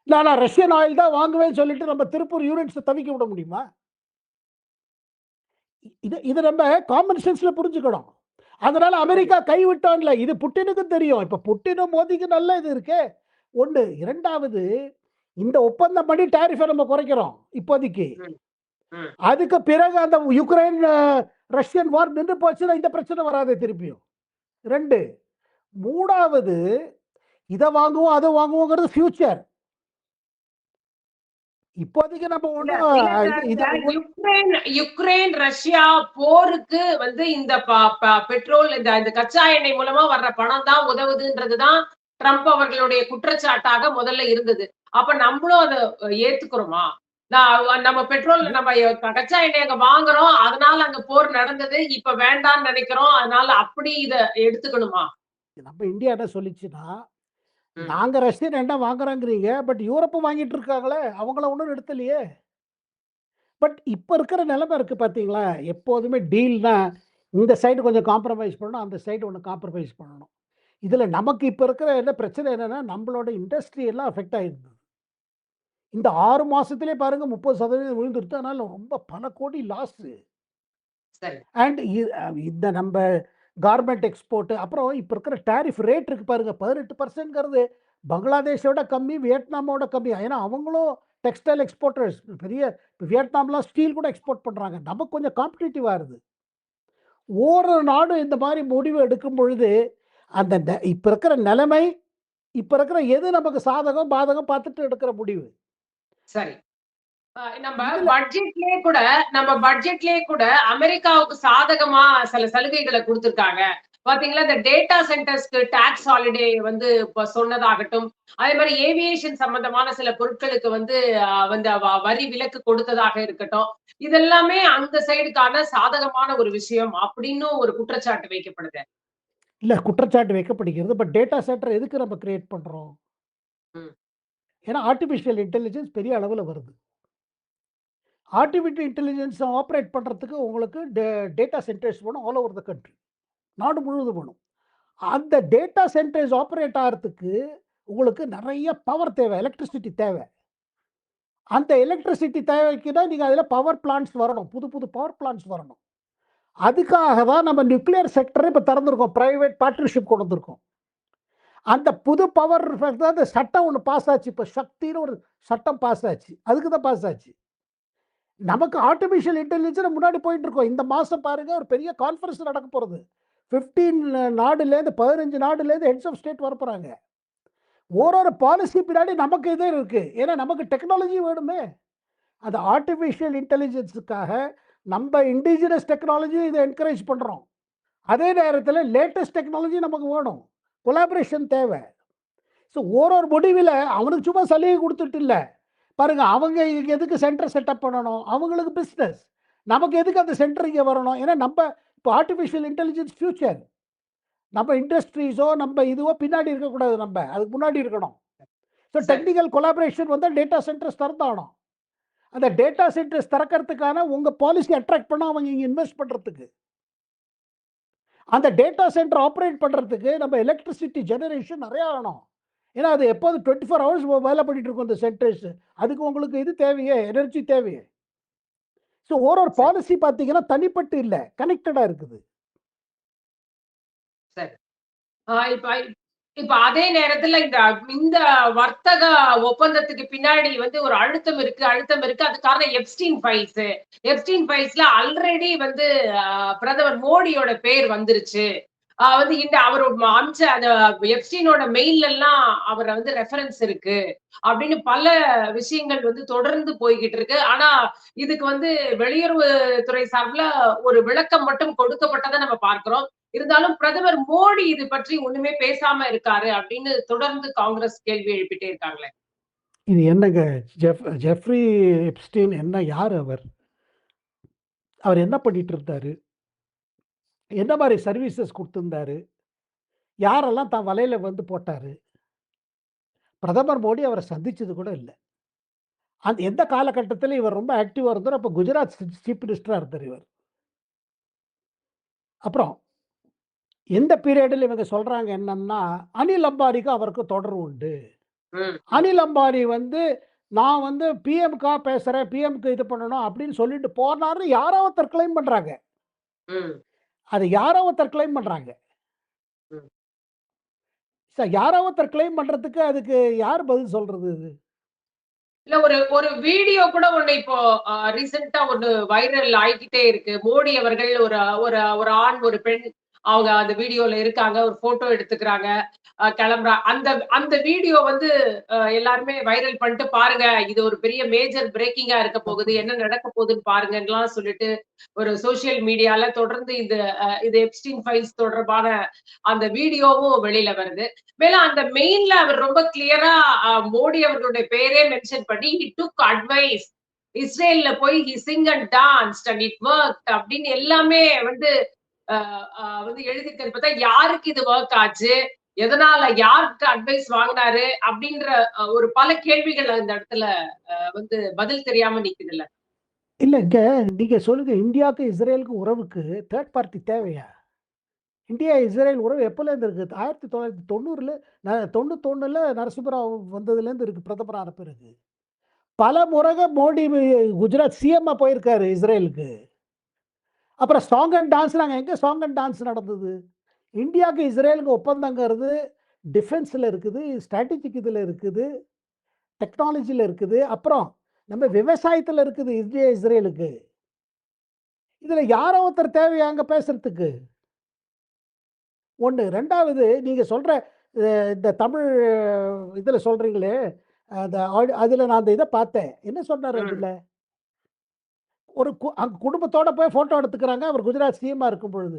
நான் ரஷ்யன் ஆயில் தான் வாங்குவேன்னு சொல்லிட்டு நம்ம திருப்பூர் யூனிட்ஸை தவிக்க விட முடியுமா? இது நம்ம காமன் சென்ஸ்ல புரிஞ்சுக்கணும். அதனால அமெரிக்கா கைவிட்டான்ல, இது புட்டினுக்கும் தெரியும். இப்ப புட்டினும் மோதிக்கு நல்ல இது இருக்கு. ஒன்று. இரண்டாவது, இந்த ஒப்பந்தம் பண்ணி டாரிஃபை நம்ம குறைக்கிறோம் இப்போதைக்கு. அதுக்கு பிறகு அந்த யுக்ரைன் ரஷ்யன் வார் நின்று போச்சுன்னா இந்த பிரச்சனை வராது திருப்பியும். 2. மூணாவது, இதை வாங்குவோம் அதை வாங்குவோங்கிறது ஃபியூச்சர். இப்போதைக்கு நம்ம யுக்ரைன் ரஷ்யா போருக்கு வந்து இந்த பெட்ரோல், இந்த கச்சா எண்ணெய் மூலமா வர்ற பணம் தான் உதவுதுன்றதுதான் ட்ரம்ப் அவர்களுடைய குற்றச்சாட்டாக முதல்ல இருந்தது. அப்ப நம்மளும் அதை ஏத்துக்கிறோமா? நம்ம பெட்ரோல், நம்ம கச்சா எண்ணெய் அங்க வாங்குறோம், அதனால அங்க போர் நடந்தது, இப்ப வேண்டாம்னு நினைக்கிறோம், அதனால அப்படி இத எடுத்துக்கணுமா? நம்ம இந்தியா என்ன சொல்லிச்சுன்னா, நாங்க ரஷ்யன் எண்ணெய் வாங்குறோங்கிறீங்க, பட் யூரோப்பும் வாங்கிட்டு இருக்காங்களே, அவங்கள ஒன்றும் நிறுத்தலையே. பட் இப்ப இருக்கிற நிலைமை இருக்கு பார்த்தீங்களா? எப்போதுமே டீல்னா, இந்த சைடு கொஞ்சம் காம்ப்ரமைஸ் பண்ணணும். அந்த சைடு ஒண்ணு காம்ப்ரமைஸ் பண்ணணும். இதுல நமக்கு இப்ப இருக்கிற என்ன பிரச்சனை என்னன்னா, நம்மளோட இண்டஸ்ட்ரி எல்லாம் அஃபெக்ட் ஆயிருது. இந்த 6 மாசத்திலே பாருங்க 30% விழுந்துருது. அதனால ரொம்ப பல கோடி லாஸு. சரி. அண்ட் இந்த நம்ப கார்மெண்ட் எக்ஸ்போர்ட் அப்புறம் இப்ப இருக்கிற டாரிஃப் ரேட் இருக்கு பாருங்க. 18%ங்கிறது பங்களாதேஷோட கம்மி, வியட்நாமோட கம்மி. ஏன்னா அவங்களும் டெக்ஸ்டைல் எக்ஸ்போர்ட்டர்ஸ். பெரிய வியட்நாம்லாம் ஸ்டீல் கூட எக்ஸ்போர்ட் பண்றாங்க. நமக்கு கொஞ்சம் காம்படிட்டிவா ஆருது. ஒரு நாடும் இந்த மாரி முடிவு எடுக்கும் பொழுது, அந்த இப்ப இருக்கிற நிலைமை, இப்ப இருக்கிற எது நமக்கு சாதகம், பாதகம் பார்த்துட்டு எடுக்கிற முடிவு. சரி. நம்ம இதுல பட்ஜெட்லயே கூட அமெரிக்காவுக்கு சாதகமா சில சலுகைகளை கொடுத்திருக்காங்க. பாத்தீங்களா, இந்த டேட்டா சென்டர்ஸ்க்கு டாக்ஸ் ஹாலிடே வந்து இப்ப சொன்னதாகட்டும், அதே மாதிரி ஏவியேஷன் சம்பந்தமான சில பொருட்களுக்கு வந்து வரி விலக்கு கொடுத்ததாக இருக்கட்டும், இதெல்லாமே அந்த சைடுக்கான சாதகமான ஒரு விஷயம் அப்படின்னு ஒரு குற்றச்சாட்டு வைக்கப்படுது. இல்ல குற்றச்சாட்டு வைக்கப்படுகிறது. பட் டேட்டா சென்டர் எதுக்கு நம்ம கிரியேட் பண்றோம்? ம். ஏன்னா ஆர்டிபிஷியல் இன்டெலிஜென்ஸ் பெரிய அளவுல வருது. ஆர்டிபிஷியல் இன்டெலிஜென்ஸ ஆப்பரேட் பண்றதுக்கு உங்களுக்கு டேட்டா சென்டர்ஸ் வேணும் ஆல் ஓவர் த கண்ட்ரி. நாடு முழுவதும் வேணும். அந்த டேட்டா சென்டர்ஸ் ஆப்பரேட் ஆகுறதுக்கு உங்களுக்கு நெறைய பவர் தேவை. எலக்ட்ரிசிட்டி தேவை. அந்த எலக்ட்ரிசிட்டி தேவைக்கு தான் நீங்க அதில பவர் பிளான்ட்ஸ் வரணும். புது புது பவர் பிளான்ட்ஸ் வரணும். அதுக்காக தான் நம்ம நியூக்ளியர் செக்டர இப்ப திறந்திருக்கோம். பிரைவேட் பார்ட்னர்ஷிப் கொண்டு வந்திருக்கோம். அந்த புது பவர் அந்த சட்டம் ஒண்ணு பாஸ் ஆச்சு. இப்ப சக்தின்னு ஒரு சட்டம் பாஸ் ஆச்சு. அதுக்கு தான் பாஸ் ஆச்சு. நமக்கு ஆர்டிபிஷியல் இன்டெலிஜென்ஸ் முன்னாடி போயிட்டு இருக்கோம். இந்த மாசம் பாருங்க ஒரு பெரிய கான்ஃபரன்ஸ் நடக்க போறது. 15 நாடுலேருந்து 15 நாடுலேருந்து ஹெட்ஸ் ஆஃப் ஸ்டேட் வரப்போறாங்க. ஒரு பாலிசி பின்னாடி நமக்கு இது இருக்கு. ஏன்னா நமக்கு டெக்னாலஜி வேணுமே. அந்த ஆர்டிபிஷியல் இன்டெலிஜென்ஸுக்காக நம்ம இண்டிஜினஸ் டெக்னாலஜி இத என்கரேஜ் பண்றோம். அதே நேரத்தில லேட்டஸ்ட் டெக்னாலஜி நமக்கு வேணும். கொலாபரேஷன் தேவை. ஸோ ஒரு முடிவில அவனுக்கு சும்மா சலுகை குடுத்துட்டு இல்ல. பாருங்க அவங்க இங்க எதுக்கு சென்டர் செட்டப் பண்ணணும்? அவங்களுக்கு பிசினஸ். நமக்கு எதுக்கு அந்த சென்டர் இங்க வரணும்? ஏன்னா இப்போ ஆர்டிபிஷியல் இன்டெலிஜென்ஸ் ஃபியூச்சர். நம்ம இண்டஸ்ட்ரீஸோ, நம்ம இதுவோ பின்னாடி இருக்கக்கூடாது நம்ம. அதுக்கு முன்னாடி இருக்கணும். ஸோ சரி. டெக்னிக்கல் கொலாபரேஷன் வந்தா டேட்டா சென்டர்ஸ் திறந்தாகணும். அந்த டேட்டா சென்டர்ஸ் திறக்கிறதுக்கான உங்க பாலிசி அட்ராக்ட் பண்ணா அவங்க இங்க இன்வெஸ்ட் பண்றதுக்கு. அந்த டேட்டா சென்டர் ஆப்பரேட் பண்றதுக்கு நம்ம எலக்ட்ரிசிட்டி ஜெனரேஷன் நெறைய ஆகணும். ஏன்னா அது எப்போதும் 24 ஹவர்ஸ் வேலை பண்ணிட்டு இருக்கும் இந்த சென்டர்ஸ். அதுக்கு உங்களுக்கு இது தேவையே, எனர்ஜி தேவையே. ஸோ ஒரு சரி. பாலிசி பார்த்தீங்கன்னா தனிப்பட்டு இல்ல. கனெக்டடா இருக்குது. சரி. இப்ப இப்ப அதே நேரத்துல இந்த இந்த வர்த்தக ஒப்பந்தத்துக்கு பின்னாடி வந்து ஒரு அழுத்தம் இருக்கு. அது காரணம் எப்ஸ்டீன் ஃபைல்ஸ். எப்ஸ்டீன் ஃபைல்ஸ்ல ஆல்ரெடி வந்து பிரதமர் மோடியோட பேர் வந்துருச்சு. வந்து அவரு அமிச்ச அந்த எப்ஸ்டீனோட மெயில்ல எல்லாம் அவர வந்து ரெஃபரன்ஸ் இருக்கு அப்படின்னு பல விஷயங்கள் வந்து தொடர்ந்து போய்கிட்டு இருக்கு. ஆனா இதுக்கு வந்து வெளியுறவுத்துறை சார்பில ஒரு விளக்கம் மட்டும் கொடுக்கப்பட்டதை நம்ம பார்க்கிறோம். இருந்தாலும் பிரதமர் மோடி இது பற்றி ஒண்ணுமே பேசாம இருக்காரு அப்படின்னு தொடர்ந்து காங்கிரஸ் கேள்வி எழுப்பிட்டே இருக்காங்களே. இது என்னங்க ஜெஃப்ரி எப்ஸ்டீன் என்ன யார் அவர்? அவர் என்ன பண்ணிட்டு இருந்தாரு? என்ன மாரி சர்வீசஸ் குடுத்திருந்தாரு? யாரெல்லாம் தன் வலையில வந்து போட்டாரு? பிரதமர் மோடி அவர சந்திச்சது கூட இல்ல. அந்த எந்த காலகட்டத்தில இவர் ரொம்ப ஆக்டிவா இருந்தாரோ, அப்ப குஜராத் சீஃப் மினிஸ்டரா இருந்தாரு இவர். அப்புறம் எந்த பீரியட்ல இவங்க சொல்றாங்க என்னன்னா, அனில் அம்பானிக்கும் அவருக்கும் தொடர்பு உண்டு. ம். அனில் அம்பானி வந்து நான் வந்து பிஎம்க்கா பேசுறேன், பிஎம்க்கு இது பண்ணணும் அப்படின்னு சொல்லிட்டு போனாருன்னு யாரோ ஒருத்தர் கிளைம் பண்றாங்க. ம். அது யாரோ ஒருத்தர் கிளைம் பண்றாங்க. ம். யாரோ ஒருத்தர் கிளைம் பண்றதுக்கு அதுக்கு யார் பதில் சொல்றது இது? இல்ல ஒரு ஒரு வீடியோ கூட ஒண்ணு இப்போ ரீசென்ட்டா ஒண்ணு வைரல் ஆயிக்கிட்டே இருக்கு. மோடி அவர்கள் ஒரு ஒரு ஒரு ஆண், ஒரு பெண் அவங்க அந்த வீடியோல இருக்காங்க. ஒரு போட்டோ எடுத்துக்கிறாங்க. கிளம்புறா. அந்த அந்த வீடியோ வந்து எல்லாருமே வைரல் பண்ணிட்டு பாருங்க. இது ஒரு பெரிய மேஜர் பிரேக்கிங்கா இருக்க போகுது. என்ன நடக்க போகுதுன்னு பாருங்கன்னுலாம் சொல்லிட்டு ஒரு சோசியல் மீடியால தொடர்ந்து இது எப்ஸ்டீன் ஃபைல்ஸ் தொடர்பான அந்த வீடியோவும் வெளியில வருது. மேலும் அந்த மெயில்ல அவர் ரொம்ப கிளியரா மோடி அவர்களுடைய பெயரே மென்ஷன் பண்ணி ஹி டுக் அட்வைஸ். இஸ்ரேல்ல போய் he sing and danced and it worked அப்படின்னு எல்லாமே வந்து வந்து எழுதிருக்கிறது பார்த்தா யாருக்கு இது ஒர்க் ஆச்சு? எதனால யார்கிட்ட அட்வைஸ் வாங்குனாரு? அப்படின்ற ஒரு பல கேள்விகள் அந்த இடத்துல வந்து பதில் தெரியாம நிக்குதுல்ல. இல்லைங்க, நீங்க சொல்லுங்க, இந்தியாவுக்கு இஸ்ரேலுக்கு உறவுக்கு தேர்ட் பார்ட்டி தேவையா? இந்தியா இஸ்ரேல் உறவு எப்போலேருந்து இருக்குது? 1990ல 91ல நரசிம்மராவ் வந்ததுலேருந்து இருக்கு, பிரதமரான பிறகு. பல முறை மோடி குஜராத் சிஎம்மா போயிருக்காரு இஸ்ரேலுக்கு. அப்புறம் சாங் அண்ட் டான்ஸ் நாங்க எங்க சாங் அண்ட் டான்ஸ் நடந்தது? இந்தியாவுக்கு இஸ்ரேலுக்கு ஒப்பந்தங்கிறது டிஃபென்ஸ்ல இருக்குது, ஸ்ட்ராட்டஜிக் இதுல இருக்குது, டெக்னாலஜில இருக்குது, அப்புறம் நம்ம விவசாயத்துல இருக்குது இந்தியா இஸ்ரேலுக்கு. இதுல யாரோ ஒருத்தர் தேவையா அங்க பேசுறதுக்கு? ஒண்ணு. 2வது நீங்க சொல்ற இந்த தமிழ் இதுல சொல்றீங்களே, அந்த அதுல நான் அந்த இத பார்த்தேன். என்ன சொன்னாரு ம். அதுல? ஒரு அங்க குடும்பத்தோட போய் ஃபோட்டோ எடுத்துக்கிறாங்க. அவர் குஜராத் சிஎம்மா இருக்கும் பொழுது.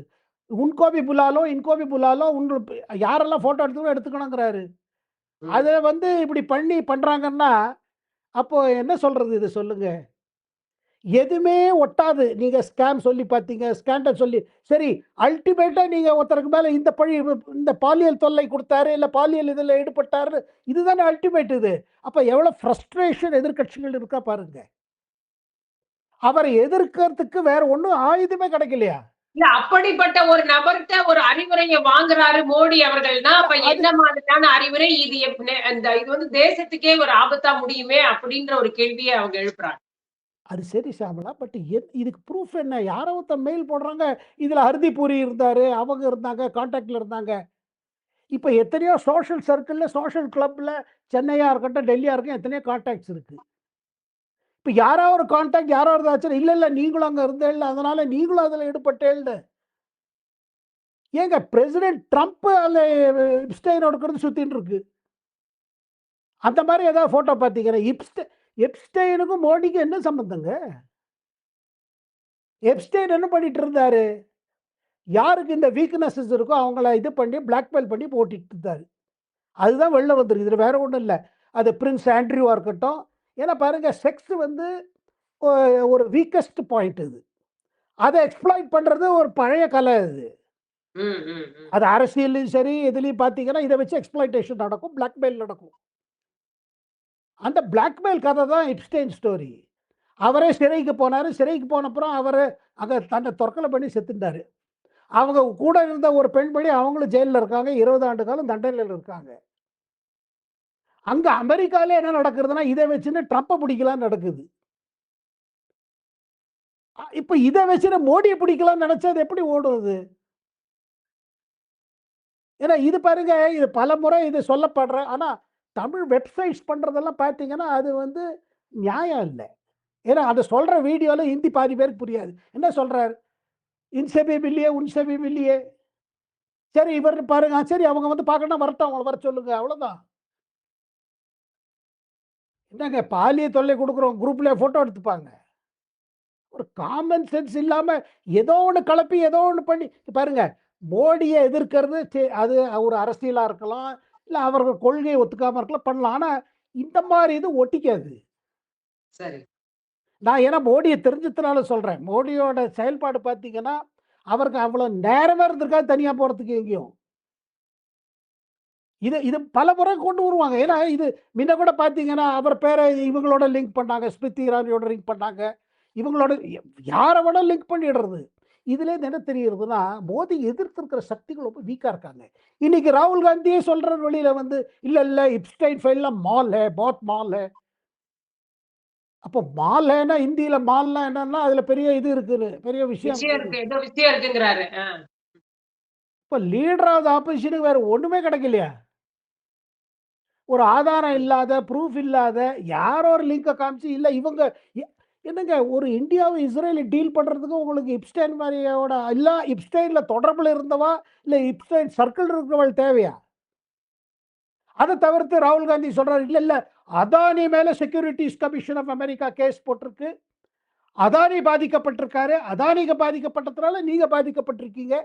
உன்கோ பி புலா லோ, இன்கோ பி புலா லோ, யாரெல்லாம் ஃபோட்டோ எடுத்துக்கணுங்கிறாரு. ம். அத வந்து இப்படி பண்றாங்கன்னா, அப்போ என்ன சொல்றது இத சொல்லுங்க? எதுவுமே ஒட்டாது. நீங்க ஸ்கேம் சொல்லி பார்த்தீங்க, ஸ்கேண்டல் சொல்லி சரி, அல்டிமேட்டா நீங்க ஒருத்தருக்கு மேல இந்த பழி, இந்த பாலியல் தொல்லை குடுத்தாரு, இல்ல பாலியல் இதுல ஈடுபட்டாரு. இதுதானே அல்டிமேட் இது. அப்ப எவ்வளவு ஃப்ரஸ்ட்ரேஷன் எதிர்க்கட்சிகள் இருக்கா பாருங்க. அவரை எதிர்க்கிறதுக்கு வேற ஒண்ணும் ஆயுதமே கிடைக்கலையா? இல்ல அப்படிப்பட்ட ஒரு நபர்ட்ட ஒரு அறிவுரைய வாங்குறாரு மோடி அவர்கள்னா, அப்ப அது என்ன மாதிரியான அறிவுரை இது இது வந்து தேசத்துக்கே ஒரு ஆபத்தா முடியுமே அப்படின்ற ஒரு கேள்விய அவங்க எழுப்புறாங்க. அது சரி ஷியாமளா. பட் இதுக்கு ப்ரூஃப் என்ன? யாரோ ஒருத்தர் மெயில் போடுறாங்க. இதுல ஹர்தீப் பூரி இருந்தாரு, அவங்க இருந்தாங்க, கான்டாக்ட்ல இருந்தாங்க. இப்ப எத்தனையோ சோஷியல் சர்க்கிள்ல, சோஷியல் கிளப்ல, சென்னையா இருக்கட்டும், டெல்லியா இருக்கட்டும், எத்தனையோ கான்டாக்ட்ஸ் இருக்கு. இப்ப யாரோ ஒரு கான்டாக்ட், யாரோ ஒரு ஆச்சு, இல்ல நீங்களும் அங்க இருந்தேல்ல, அதனால நீங்களும் அதுல ஈடுபட்டேல்னு. ஏங்க பிரசிடென்ட் ட்ரம்ப் அந்த எப்ஸ்டைனோட கூட சுத்தின்னு இருக்கு. அந்த மாதிரி ஏதாவது போட்டோ பாத்தீங்கன்னா, எப்ஸ்டைனுக்கும் மோடிக்கும் என்ன சம்பந்தங்க? எப்ஸ்டைன் என்ன பண்ணிட்டு இருந்தாரு? யாருக்கு இந்த வீக்னஸஸ் இருக்கோ அவங்கள இது பண்ணி பிளாக்மெயில் பண்ணி ஓட்டிட்டு இருந்தாரு. அதுதான் வெளில வந்துருக்கு. இதுல வேற ஒண்ணும் இல்ல. அது பிரின்ஸ் ஆண்ட்ரியூவா இருக்கட்டும். ஏன்னா பாருங்க, செக்ஸ் வந்து ஒரு வீக்கஸ்ட் பாயிண்ட் இது. அத எக்ஸ்ப்ளாய்ட் பண்றது ஒரு பழைய கலை அது. ம், ம், ம். அது அரசியல்லயும் சரி, எதுலயும் பார்த்தீங்கன்னா, இத வச்சு எக்ஸ்ப்ளாய்டேஷன் நடக்கும். பிளாக்மெயில் நடக்கும். அந்த பிளாக்மெயில் கதை தான் எப்ஸ்டைன் ஸ்டோரி. அவரே சிறைக்கு போனாரு. சிறைக்கு போன அப்புறம் அவரு அங்க தன்னை தற்கொலை பண்ணி செத்துட்டாரு. அவங்க கூட இருந்த ஒரு பெண்மணி அவங்களும் ஜெயில்ல இருக்காங்க. 20 ஆண்டு காலம் தண்டனையில இருக்காங்க. அங்க அமெரிக்கால என்ன நடக்குதுன்னா, இத வச்சுன்னு ட்ரம்ப பிடிக்கலாம்னு நடக்குது. இப்ப இத வச்சுன்னு மோடிய பிடிக்கலாம்னு நெனச்சா அது எப்படி ஓடும் அது? ஏன்னா இது பாருங்க, இது பலமுறை இது சொல்லப்படுற, ஆனா தமிழ் வெப்சைட்ஸ் பண்றதெல்லாம் பார்த்தீங்கன்னா, அது வந்து நியாயம் இல்ல. ஏன்னா அத சொல்ற வீடியோல ஹிந்தி பாதி பேருக்கு புரியாது. என்ன சொல்றாரு? "இன்சே பி மில்லியே, உன்சே பி மில்லியே." சரி இவர்ன்னு பாருங்க. சரி அவங்க வந்து பார்க்கணும்னா வரட்டும். அவங்கள வர சொல்லுங்க. அவ்வளோதான். என்னங்க பாலியல் தொல்லை குடுக்குறோம். குரூப்ல ஃபோட்டோ எடுத்துப்பாங்க. ஒரு காமன் சென்ஸ் இல்லாம ஏதோ ஒண்ணு கலப்பி, ஏதோ ஒண்ணு பண்ணி பாருங்க. மோடிய எதிர்க்கிறது அது ஒரு அரசியலா இருக்கலாம். இல்ல அவர்கள் கொள்கையை ஒத்துக்காம இருக்கலாம், பண்ணலாம். ஆனா இந்த மாரி இது ஒட்டிக்காது. சரி. நான் ஏன்னா மோடிய தெரிஞ்சதுனால சொல்றேன். மோடியோட செயல்பாடு பார்த்தீங்கன்னா, அவருக்கு அவ்வளோ நேரமே இருந்திருக்காது தனியா போறதுக்கு எங்கேயும். இது இது பலமுறை கொண்டு வருவாங்க. ஏன்னா இது முன்ன கூட பார்த்தீங்கன்னா, அவர் பேர இவங்களோட லிங்க் பண்ணாங்க. ஸ்மிருதி இரானியோட லிங்க் பண்ணாங்க. இவங்களோட யார வேணாலும் லிங்க் பண்ணிடுறது. இதுலேருந்து என்ன தெரியுறதுன்னா, மோடி எதிர்த்திருக்கிற சக்திகள் ரொம்ப வீக்கா இருக்காங்க. இன்னைக்கு ராகுல் காந்தியே சொல்றாரு வெளியில வந்து, இல்ல எப்ஸ்டைன் ஃபைல்ல மால் ஹை, பாட் மால் ஹை. அப்போ மால் ஹைன்னா ஹிந்தியில மால்னா என்னன்னா, அதுல பெரிய இது இருக்குன்னு, பெரிய விஷயம் விஷயம் இருக்குன்னு. இருக்கு. ஏதோ விஷயம் இருக்குங்கிறாரு. இப்ப லீடர் ஆஃப் த ஆப்போசிஷனுக்கு வேற ஒண்ணுமே கிடைக்கலையா? ஒரு ஆதாரம் இல்லாத, ப்ரூஃப் இல்லாத, யாரோ ஒரு லிங்க காமிச்சு, இல்ல இவங்க எ என்னங்க ஒரு இந்தியாவும் இஸ்ரேலும் டீல் பண்றதுக்கு உங்களுக்கு எப்ஸ்டைன் மாரியோட இல்ல எப்ஸ்டைன்ல தொடர்புல இருந்தவா, இல்ல எப்ஸ்டைன் சர்க்கிள் இருக்கிறவள் தேவையா? அத தவிர்த்து ராகுல் காந்தி சொல்றாரு, இல்ல அதானி மேல securities commission of America case போட்டிருக்கு. அதானி பாதிக்கப்பட்டிருக்காரு. அதானிக்கு பாதிக்கப்பட்டதுனால நீங்க பாதிக்கப்பட்டிருக்கீங்க.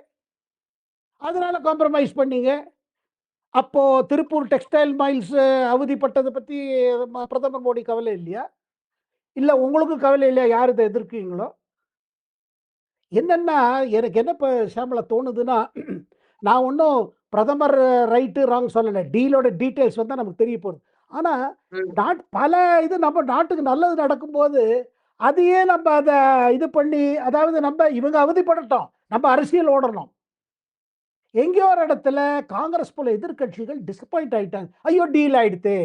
அதனால காம்ப்ரமைஸ் பண்ணீங்க. அப்போ திருப்பூர் டெக்ஸ்டைல் மைல்ஸ் அவதிப்பட்டத பத்தி பிரதமர் மோடி கவலை இல்லையா? இல்ல உங்களுக்கும் கவலை இல்லையா? யார் இத எதிர்க்கிறீங்களோ? என்னன்னா, எனக்கு என்ன இப்ப ஷியாமளா தோணுதுன்னா, நான் ஒண்ணும் பிரதமர் ரைட்டு, ராங் சொல்லல. டீலோட டீட்டெயில்ஸ் வந்தா நமக்கு தெரிய போகுது. ஆனா, ம். பல இது நம்ம நாட்டுக்கு நல்லது நடக்கும்போது, அதையே நம்ம அதை இது பண்ணி, அதாவது நம்ம இவங்க அவதிப்படட்டும், நம்ம அரசியல் ஓடணும். எங்கேயோ ஒரு இடத்துல காங்கிரஸ் போல எதிர்க்கட்சிகள் டிசப்பாயிண்ட் ஆயிட்டாங்க. ஐயோ டீல் ஆயிடுத்து,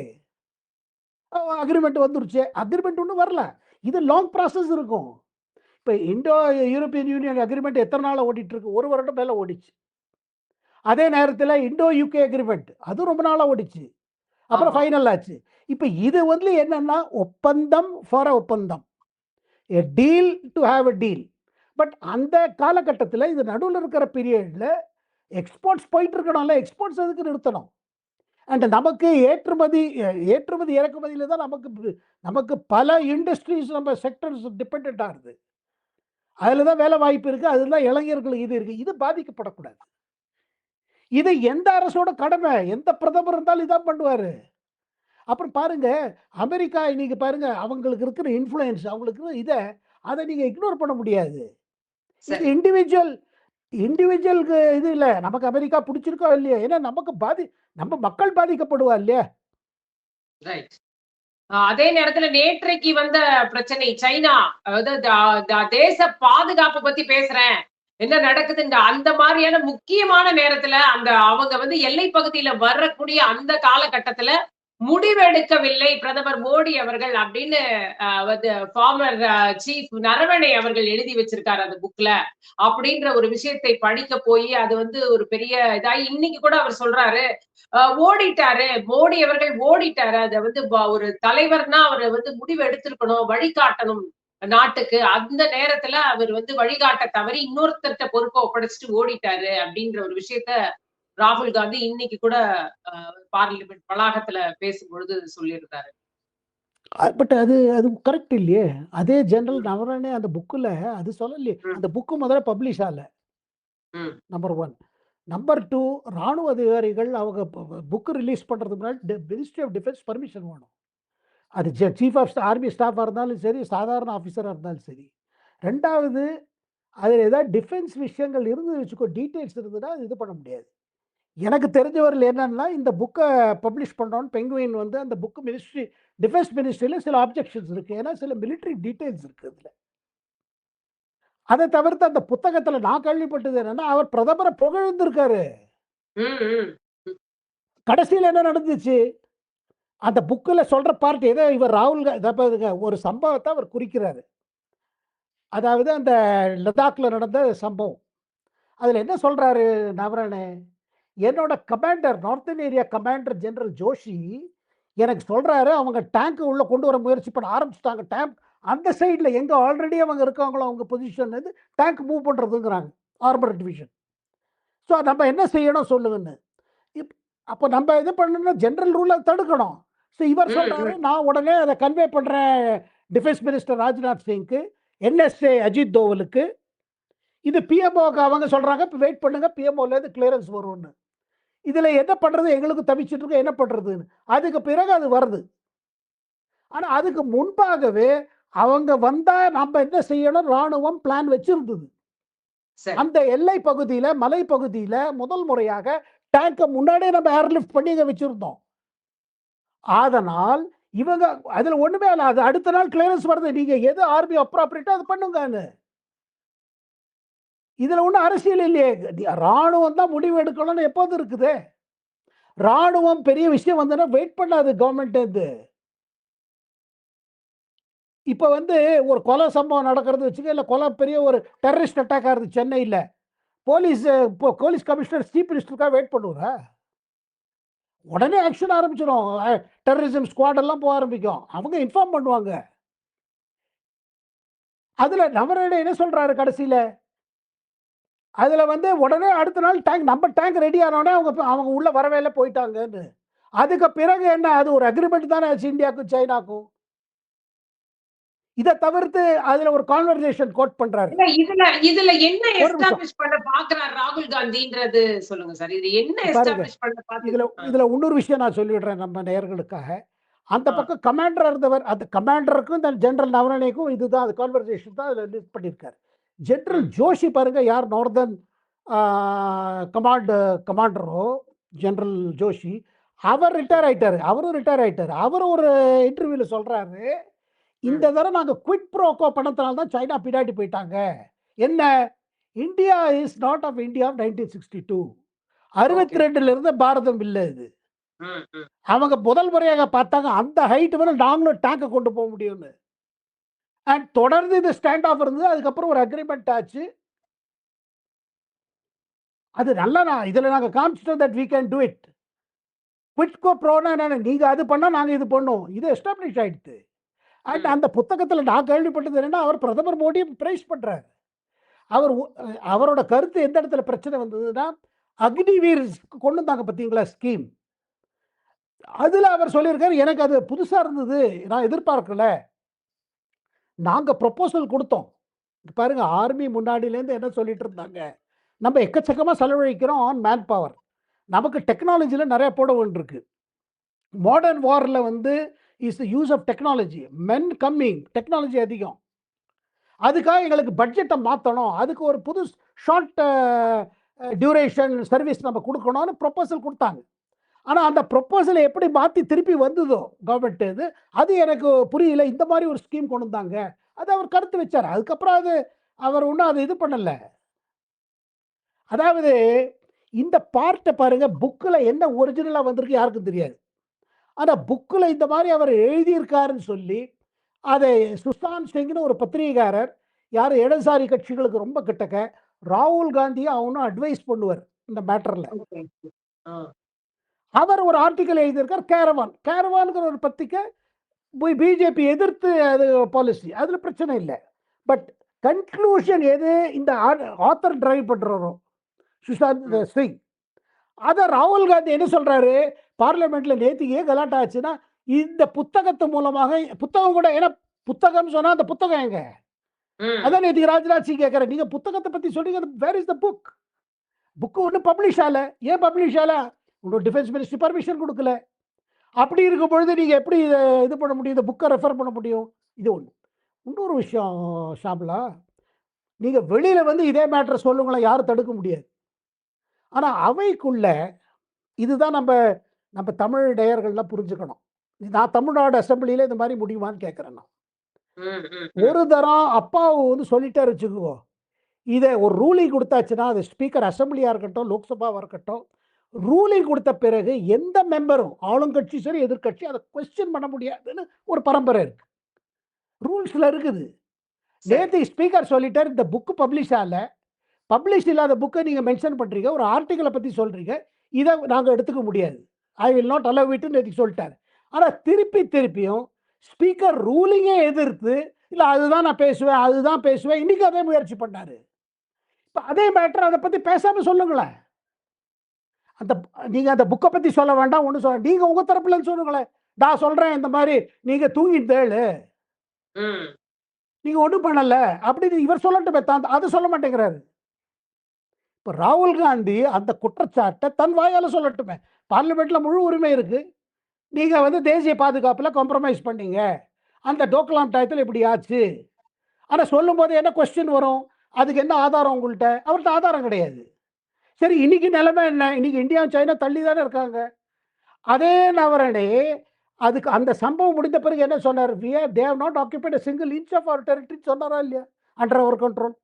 அக்ரிமெண்ட் வந்துருச்சு. அக்ரிமெண்ட் ஒன்றும் வரல. இது லாங் ப்ராசஸ் இருக்கும். இப்போ இந்தோ யூரோப்பியன் யூனியன் அக்ரிமெண்ட் எத்தனை நாள் ஓடிட்டு இருக்கு? 1 வருடம் மேலே ஓடிச்சு. அதே நேரத்தில் இந்தோ யூகே அக்ரிமெண்ட் அது ரொம்ப நாளாக ஓடிச்சு. அப்புறம் ஆமா. ஃபைனல் ஆச்சு. இப்போ இது வந்து என்னன்னா ஒப்பந்தம் ஃபார் அ ஒப்பந்தம், a deal to have a deal. But அந்த காலகட்டத்தில் இது நடுவில் இருக்கிற பீரியட்ல எக்ஸ்போர்ட்ஸ் போயிட்டு இருக்கணும்ல, எக்ஸ்போர்ட்ஸ் எதுக்கு நிறுத்தணும்? அண்ட் நமக்கு ஏற்றுமதி இறக்குமதியில தான் நமக்கு பல இண்டஸ்ட்ரீஸ், நம்ம செக்டர்ஸ் டிபெண்ட் ஆகுது. அதில் தான் வேலை வாய்ப்பு இருக்கு, அதில் தான் இளைஞர்களுக்கு இது இருக்கு. இது பாதிக்கப்படக்கூடாது. இது எந்த அரசோட கடமை, எந்த பிரதமர் இருந்தாலும் இதான் பண்ணுவாரு. அப்புறம் பாருங்க, அமெரிக்கா இன்னைக்கு பாருங்க, அவங்களுக்கு இருக்கிற இன்ஃப்ளூயன்ஸ், அவங்களுக்கு இருக்கிற அதை நீங்க இக்னோர் பண்ண முடியாது. இது சரி. இண்டிவிஜுவலுக்கு இது இல்ல. நமக்கு அமெரிக்கா பிடிச்சிருக்கோ இல்லையா? ஏன்னா நம்ம மக்கள் பாதிக்கப்படுவா இல்லையா? ரைட். அதே நேரத்துல நேற்றைக்கு வந்த பிரச்சனை சைனா, அதாவது தேச பாதுகாப்பு பத்தி பேசுறேன், என்ன நடக்குதுன்ற அந்த மாதிரியான முக்கியமான நேரத்துல அந்த அவங்க வந்து எல்லை பகுதியில வரக்கூடிய அந்த காலகட்டத்துல முடிவெடுக்கவில்லை பிரதமர் மோடி அவர்கள் அப்படின்னு வந்து ஃபார்மர் சீஃப் நரவணே அவர்கள் எழுதி வச்சிருக்காரு அந்த புக்ல. அப்படின்ற ஒரு விஷயத்தை படிக்க போய் அது வந்து ஒரு பெரிய இதாகி இன்னைக்கு கூட அவர் சொல்றாரு, ஓடிட்டாரு மோடி அவர்கள் ஓடிட்டாரு. அத வந்து ஒரு தலைவர்னா அவர் வந்து முடிவு எடுத்திருக்கணும், வழிகாட்டணும் நாட்டுக்கு. அந்த நேரத்துல அவர் வந்து வழிகாட்ட தவறி இன்னொருத்தர்ட்ட பொறுப்பை ஒப்படைச்சிட்டு ஓடிட்டாரு அப்படின்ற ஒரு விஷயத்த ராகுல் காந்தி இன்னைக்கு கூட பார்லிமெண்ட் வளாகத்துல பேசும்பொழுது சொல்லியிருந்தாரு. பட் அது அது கரெக்ட் இல்லையே? அதே ஜெனரல் ம், நவரனே அந்த புக்ல அது சொல்லலையே. ம், அந்த புக்கு முதல்ல பப்ளிஷ் ஆகல. ம். நம்பர் 1. நம்பர் 2, ராணுவ அதிகாரிகள் அவங்க புக் ரிலீஸ் பண்றதுக்கு முன்னாடி மினிஸ்ட்ரி ஆஃப் டிஃபென்ஸ் பர்மிஷன் வேணும். அது சீஃப் ஆஃப் ஆர்மி ஸ்டாஃபா இருந்தாலும் சரி, சாதாரண ஆஃபீஸரா இருந்தாலும் சரி. 2வது, அதில் ஏதாவது டிஃபென்ஸ் விஷயங்கள் இருந்து வச்சுக்கோ, டீட்டெயில்ஸ் இருந்ததுன்னா அது இது பண்ண முடியாது. எனக்கு தெரிஞ்சவர்கள் என்னன்னா, இந்த புக்கை பப்ளிஷ் பண்ணோன்னு பெங்குவின் வந்து அந்த புக்கு டிஃபென்ஸ் மினிஸ்ட்ரியில் சில ஆப்ஜெக்ஷன்ஸ் இருக்கு. ஏன்னா சில மிலிட்டரி டீட்டெயில்ஸ் இருக்கு அதுல. அதை தவிர்த்து அந்த புத்தகத்துல நான் கேள்விப்பட்டது என்னன்னா, அவர் பிரதமரை புகழ்ந்திருக்காரு. ம், ம், ம். கடைசியில் என்ன நடந்துச்சு? அந்த புக்கில் சொல்ற பார்ட் ஏதோ இவர் ஒரு சம்பவத்தை அவர் குறிக்கிறாரு. அதாவது அந்த லடாக்ல நடந்த சம்பவம். அதுல என்ன சொல்றாரு நவரனே? என்னோட commander, northern area commander general Joshi எனக்கு சொல்றாரு, அவங்க டேங்க் உள்ள கொண்டு வர முயற்சி பண்ண ஆரம்பிச்சுட்டாங்க. டேங்க் அந்த சைடுல எங்க ஆல்ரெடி அவங்க இருக்காங்களோ அவங்க பொசிஷன்ல இருந்து டேங்க் மூவ் பண்றதுங்கிறாங்க, ஆர்மர் டிவிஷன். ஸோ நம்ம என்ன செய்யணும் சொல்லுங்கன்னு. இப் அப்போ நம்ம இது பண்ணணும்னா ஜெனரல் ரூலை தடுக்கணும். ஸோ இவர் ம், சொல்றாரு, ம். நான் உடனே அதை கன்வே பண்றேன் டிஃபென்ஸ் மினிஸ்டர் ராஜ்நாத் சிங்க்கு, என்எஸ்ஏ அஜித் தோவலுக்கு. இது பிஎம்ஓக்கு அவங்க சொல்றாங்க, இப்போ வெயிட் பண்ணுங்க, பிஎம்ஓல இருந்து கிளியரன்ஸ் வரும்னு. இதுல என்ன பண்றது, எங்களுக்கு தவிச்சிட்டு இருக்கோம், என்ன பண்றதுன்னு. அதுக்கு பிறகு அது வருது. ஆனா அதுக்கு முன்பாகவே அவங்க வந்தா நம்ம என்ன செய்யணும், ராணுவம் பிளான் வச்சிருந்தது. சரி. அந்த எல்லை பகுதியில, மலை பகுதியில முதல் முறையாக டேங்க முன்னாடியே நம்ம ஏர்லிஃப்ட் பண்ணி இங்க வச்சிருந்தோம். அதனால் இவங்க அதுல ஒண்ணுமே இல்ல. அது அடுத்த நாள் கிளியரன்ஸ் வருது. நீங்க எது ஆர்மி அப்ராப்ரியேட்டோ அது பண்ணுங்கன்னு. இதுல ஒண்ணும் அரசியல் இல்லையே. ராணுவம் தான் முடிவு எடுக்கணும்னு எப்போது இருக்குது. ராணுவம் பெரிய விஷயம் வந்ததுன்னா வெயிட் பண்ணாது கவர்மெண்ட் இருந்து. இப்ப வந்து ஒரு கொலை சம்பவம் நடக்கிறது வச்சுக்க, இல்ல கொலை பெரிய ஒரு டெரரிஸ்ட் அட்டாக் ஆகுது சென்னையில. போலீஸ் கமிஷனர் சீஃப் மினிஸ்டருக்காக வெயிட் பண்ணுவாரா? உடனே ஆக்ஷன் ஆரம்பிச்சிடும். டெரரிசம் ஸ்குவாட் எல்லாம் போக ஆரம்பிக்கும். அவங்க இன்ஃபார்ம் பண்ணுவாங்க. அதுல நவரேட என்ன சொல்றாரு கடைசியில? அதுல வந்து உடனே அடுத்த நாள் நம்ம டேங்க் ரெடி ஆனோடனே அவங்க உள்ள வரவே இல்லை, போயிட்டாங்கன்னு. அதுக்கு பிறகு என்ன, அது ஒரு அக்ரிமெண்ட் தானே ஆச்சு இந்தியாவுக்கும் சைனாக்கும். இதை தவிர்த்து அதுல ஒரு கான்வர்சேஷன் கோட் பண்றாரு. இதுல இதுல என்ன ஒரு நிமிஷம் எஸ்டாப்ளிஷ் பண்ண பாக்குறாரு ராகுல் காந்தின்றது சொல்லுங்க சார். இது என்ன பாருங்க. எஸ்டாப்ளிஷ் பண்ண இதுல பாத்து? இதுல இன்னொரு விஷயம் நான் சொல்லிடுறேன் நம்ம நேயர்களுக்காக. அந்த ஆ. பக்கம் கமாண்டர் இருந்தவர், அந்த கமாண்டருக்கும் இந்த ஜெனரல் நவரனேக்கும் இதுதான் அது கான்வர்சேஷன் தான் அதில் லிஸ்ட் பண்ணியிருக்காரு. ஜெனரல் ம், ஜோஷி பாருங்க, யார் நார்தர்ன் கமாண்டரோ ஜெனரல் ஜோஷி, அவர் ரிட்டையர் ஆயிட்டாரு. அவரும் ரிட்டையர் ஆயிட்டாரு. அவர் ஒரு இன்டர்வியூல சொல்றாரு, இந்த தடவை நாங்க குவிட் ப்ரோக்கோ பணத்தினால தான் சைனா பின்னாடி போயிட்டாங்க. என்ன? India is not of India of 1962. 62ல இருந்து பாரதம் இல்ல இது. அவங்க முதல் முறையாக பார்த்தாங்க அந்த ஹைட் வரை நாங்களும் டேங்க கொண்டு போக முடியும்னு. அண்ட் தொடர்ந்து இது ஸ்டாண்ட் ஆஃப் இருந்தது. அதுக்கப்புறம் ஒரு அக்ரிமெண்ட் ஆச்சு. அது நல்லா இதுல நாங்க காமிச்சிட்டோம் that we can do it. குவிட்கோ ப்ரோனா என்ன? நீங்க அது பண்ணா நாங்க இது பண்ணோம். இது எஸ்டாப்ளிஷ் ஆயிடுச்சு. அண்ட் அந்த புத்தகத்துல நான் கேள்விப்பட்டது என்னன்னா, அவர் பிரதமர் மோடியை பிரைஸ் பண்றாரு. அவர் அவரோட கருத்து எந்த இடத்துல பிரச்சனை வந்ததுன்னா, அக்னிவீர் கொண்டு வந்தாங்க பார்த்தீங்களா ஸ்கீம். அதுல அவர் சொல்லியிருக்காரு, எனக்கு அது புதுசா இருந்தது. நான் எதிர்பார்க்கல. நாங்க ப்ரொபோசல் குடுத்தோம். பாருங்க, ஆர்மி முன்னாடிலேருந்து என்ன சொல்லிட்டு இருந்தாங்க, நம்ம எக்கச்சக்கமா செலவழிக்கிறோம் ஆன் மேன் பவர். நமக்கு டெக்னாலஜில நிறைய போட வேண்டியிருக்கு. மாடர்ன் வார்ல வந்து is the use of technology. Men coming, technology அதிகம். அதுக்காக எங்களுக்கு பட்ஜெட்டை மாற்றணும். அதுக்கு ஒரு புது ஷார்ட் டியூரேஷன் சர்வீஸ் நம்ம கொடுக்கணும்னு ப்ரொபோசல் கொடுத்தாங்க. ஆனால் அந்த ப்ரொபோசலை எப்படி மாற்றி திருப்பி வந்ததோ கவர்மெண்ட் இது, அது எனக்கு புரியல. இந்த மாதிரி ஒரு ஸ்கீம் கொண்டு வந்தாங்க. அது அவர் கருத்து வச்சார். அதுக்கப்புறம் அது அவர் ஒன்றும் அது இது பண்ணலை. அதாவது இந்த பார்ட்டை பாருங்க, புக்கில் என்ன ஒரிஜினலாக வந்திருக்கு யாருக்கும் தெரியாது. ஆனால் புக்கில் இந்த மாதிரி அவர் எழுதியிருக்காருன்னு சொல்லி அதை சுஷாந்த் சிங்னு ஒரு பத்திரிகைக்காரர், யார் இடதுசாரி கட்சிகளுக்கு ரொம்ப கிட்டக்க, ராகுல் காந்தியை அவனும் அட்வைஸ் பண்ணுவார் இந்த மேட்டரில். அவர் ஒரு ஆர்டிக்கல் எழுதியிருக்கார். கேரவான்ங்கிற ஒரு பத்திரிக்கை பிஜேபி எதிர்த்து அது பாலிசி, அதில் பிரச்சனை இல்லை. பட் கன்க்ளூஷன் எது இந்த ஆத்தர் டிரைவ் பண்ணுறோம் சுஷாந்த் சிங், அதை ராகுல் காந்தி என்ன சொல்றாரு பார்லிமெண்ட்ல நேத்திக்கே கலாட்டா ஆச்சுன்னா, இந்த புத்தகத்து மூலமாக, புத்தகம் கூட, ஏன்னா புத்தகம் சொன்னா அந்த புத்தகம் எங்க? அதான் நேற்று ராஜ்நாத் சிங் கேட்கறேன், நீங்க புத்தகத்தை பத்தி சொல்றீங்க, where is the book? Book ஒன்றும் பப்ளிஷ் ஆகல. ஏன் பப்ளிஷ் ஆகல? உங்களோட டிஃபென்ஸ் மினிஸ்ட்ரி பர்மிஷன் கொடுக்கல. அப்படி இருக்கும் பொழுது நீங்க எப்படி இது பண்ண முடியும்? இந்த புக்கை ரெஃபர் பண்ண முடியும்? இது ஒன்று. இன்னொரு விஷயம் ஷாம்லா, நீங்க வெளியில வந்து இதே மேட்டரை சொல்லுங்களேன், யாரும் தடுக்க முடியாது. ஆனா அவைக்குள்ள இதுதான் நம்ம தமிழ் நேயர்கள்லாம் புரிஞ்சுக்கணும். நான் தமிழ்நாடு அசம்பிளியில இந்த மாதிரி முடியுமான்னு கேட்கிறேன். நான் ஒரு தரம் அப்பாவு வந்து சொல்லிட்டாரு வச்சுக்கோ, இதை ஒரு ரூலிங் கொடுத்தாச்சுன்னா, அது ஸ்பீக்கர் அசம்பிளியா இருக்கட்டும், லோக்சபாவா இருக்கட்டும், ரூலிங் கொடுத்த பிறகு எந்த மெம்பரும், ஆளுங்கட்சி சரி எதிர்கட்சி, அதை கொஸ்டின் பண்ண முடியாதுன்னு ஒரு பரம்பரை இருக்கு, ரூல்ஸ்ல இருக்குது. நேற்று ஸ்பீக்கர் சொல்லிட்டார், இந்த புக்கு பப்ளிஷ் ஆகல, பப்ளிஷ் இல்லாத புக்கை நீங்க மென்ஷன் பண்றீங்க, ஒரு ஆர்டிக்கலை பத்தி சொல்றீங்க, இதை நாங்க எடுத்துக்க முடியாது, I will not allow it நேற்று சொல்லிட்டாரு. ஆனா திருப்பியும் ஸ்பீக்கர் ரூலிங்கே எதிர்த்து, இல்ல அதுதான் நான் பேசுவேன், அதுதான் பேசுவேன், இன்னைக்கு அதே முயற்சி பண்ணாரு. இப்ப அதே மேட்டர், அதை பத்தி பேசாம சொல்லுங்களேன். நீங்க அந்த புக்கை பத்தி சொல்ல வேண்டாம், ஒண்ணு சொல்ல, நீங்க உங்க தரப்புல சொல்லுங்களேன். நான் சொல்றேன் இந்த மாதிரி, நீங்க தூங்கிட்டேளு, நீங்க ஒண்ணும் பண்ணல அப்படின்னு இவர் சொல்லட்டுமே, அது சொல்ல மாட்டேங்கிறாரு. இப்ப ராகுல் காந்தி அந்த குற்றச்சாட்டை தன் வாயால சொல்லட்டுமே. பார்லிமெண்ட்ல முழு உரிமை இருக்கு. நீங்க வந்து தேசிய பாதுகாப்புல காம்ப்ரமைஸ் பண்ணீங்க, அந்த டோக்லாம் டயத்தில் இப்படி ஆச்சு. ஆனா சொல்லும் போது என்ன கொஸ்டின் வரும்? அதுக்கு என்ன ஆதாரம் உங்கள்கிட்ட? அவர்கிட்ட ஆதாரம் கிடையாது. சரி, இன்னைக்கு நிலைமை என்ன? இன்னைக்கு இந்தியா சைனா தள்ளி தானே இருக்காங்க. அதே நபரனே அதுக்கு அந்த சம்பவம் முடிந்த பிறகு என்ன சொன்னார்? they have not occupied a single inch of our territory சொன்னாரா இல்லையா? Under our control.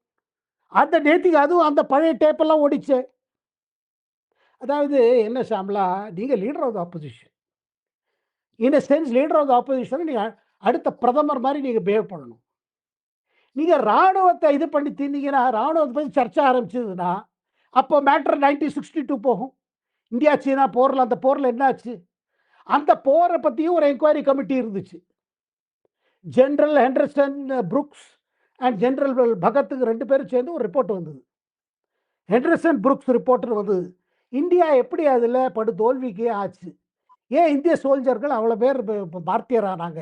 அந்த நேத்திக்கு அதுவும் அந்த பழைய டேப்பெல்லாம் ஓடிச்சு. அதாவது என்ன ஷாம்லா, நீங்க leader of the opposition, in a sense leader of the opposition, நீங்க அடுத்த பிரதமர் மாதிரி நீங்க பிஹேவ் பண்ணணும். நீங்க ராணுவத்தை இது பண்ணி தீர்ந்தீங்கன்னா, ராணுவத்தை பற்றி சர்ச்சை ஆரம்பிச்சதுன்னா, அப்போ மேட்டர் 1962 போகும். இந்தியா சீனா போரில், அந்த போரில் என்ன ஆச்சு? அந்த போரை பற்றியும் ஒரு என்கொயரி கமிட்டி இருந்துச்சு. General Henderson Brooks and general பகத்துக்கு 2 பேரும் சேர்ந்து ஒரு ரிப்போர்ட் வந்தது. ஹெண்டர்சன் புரூக்ஸ் ரிப்போர்ட் வந்தது. இந்தியா எப்படி அதில் படு தோல்விக்கே ஆச்சு, ஏன் இந்திய சோல்ஜர்கள் அவ்வளோ பேர் பார்த்தியர் ஆனாங்க,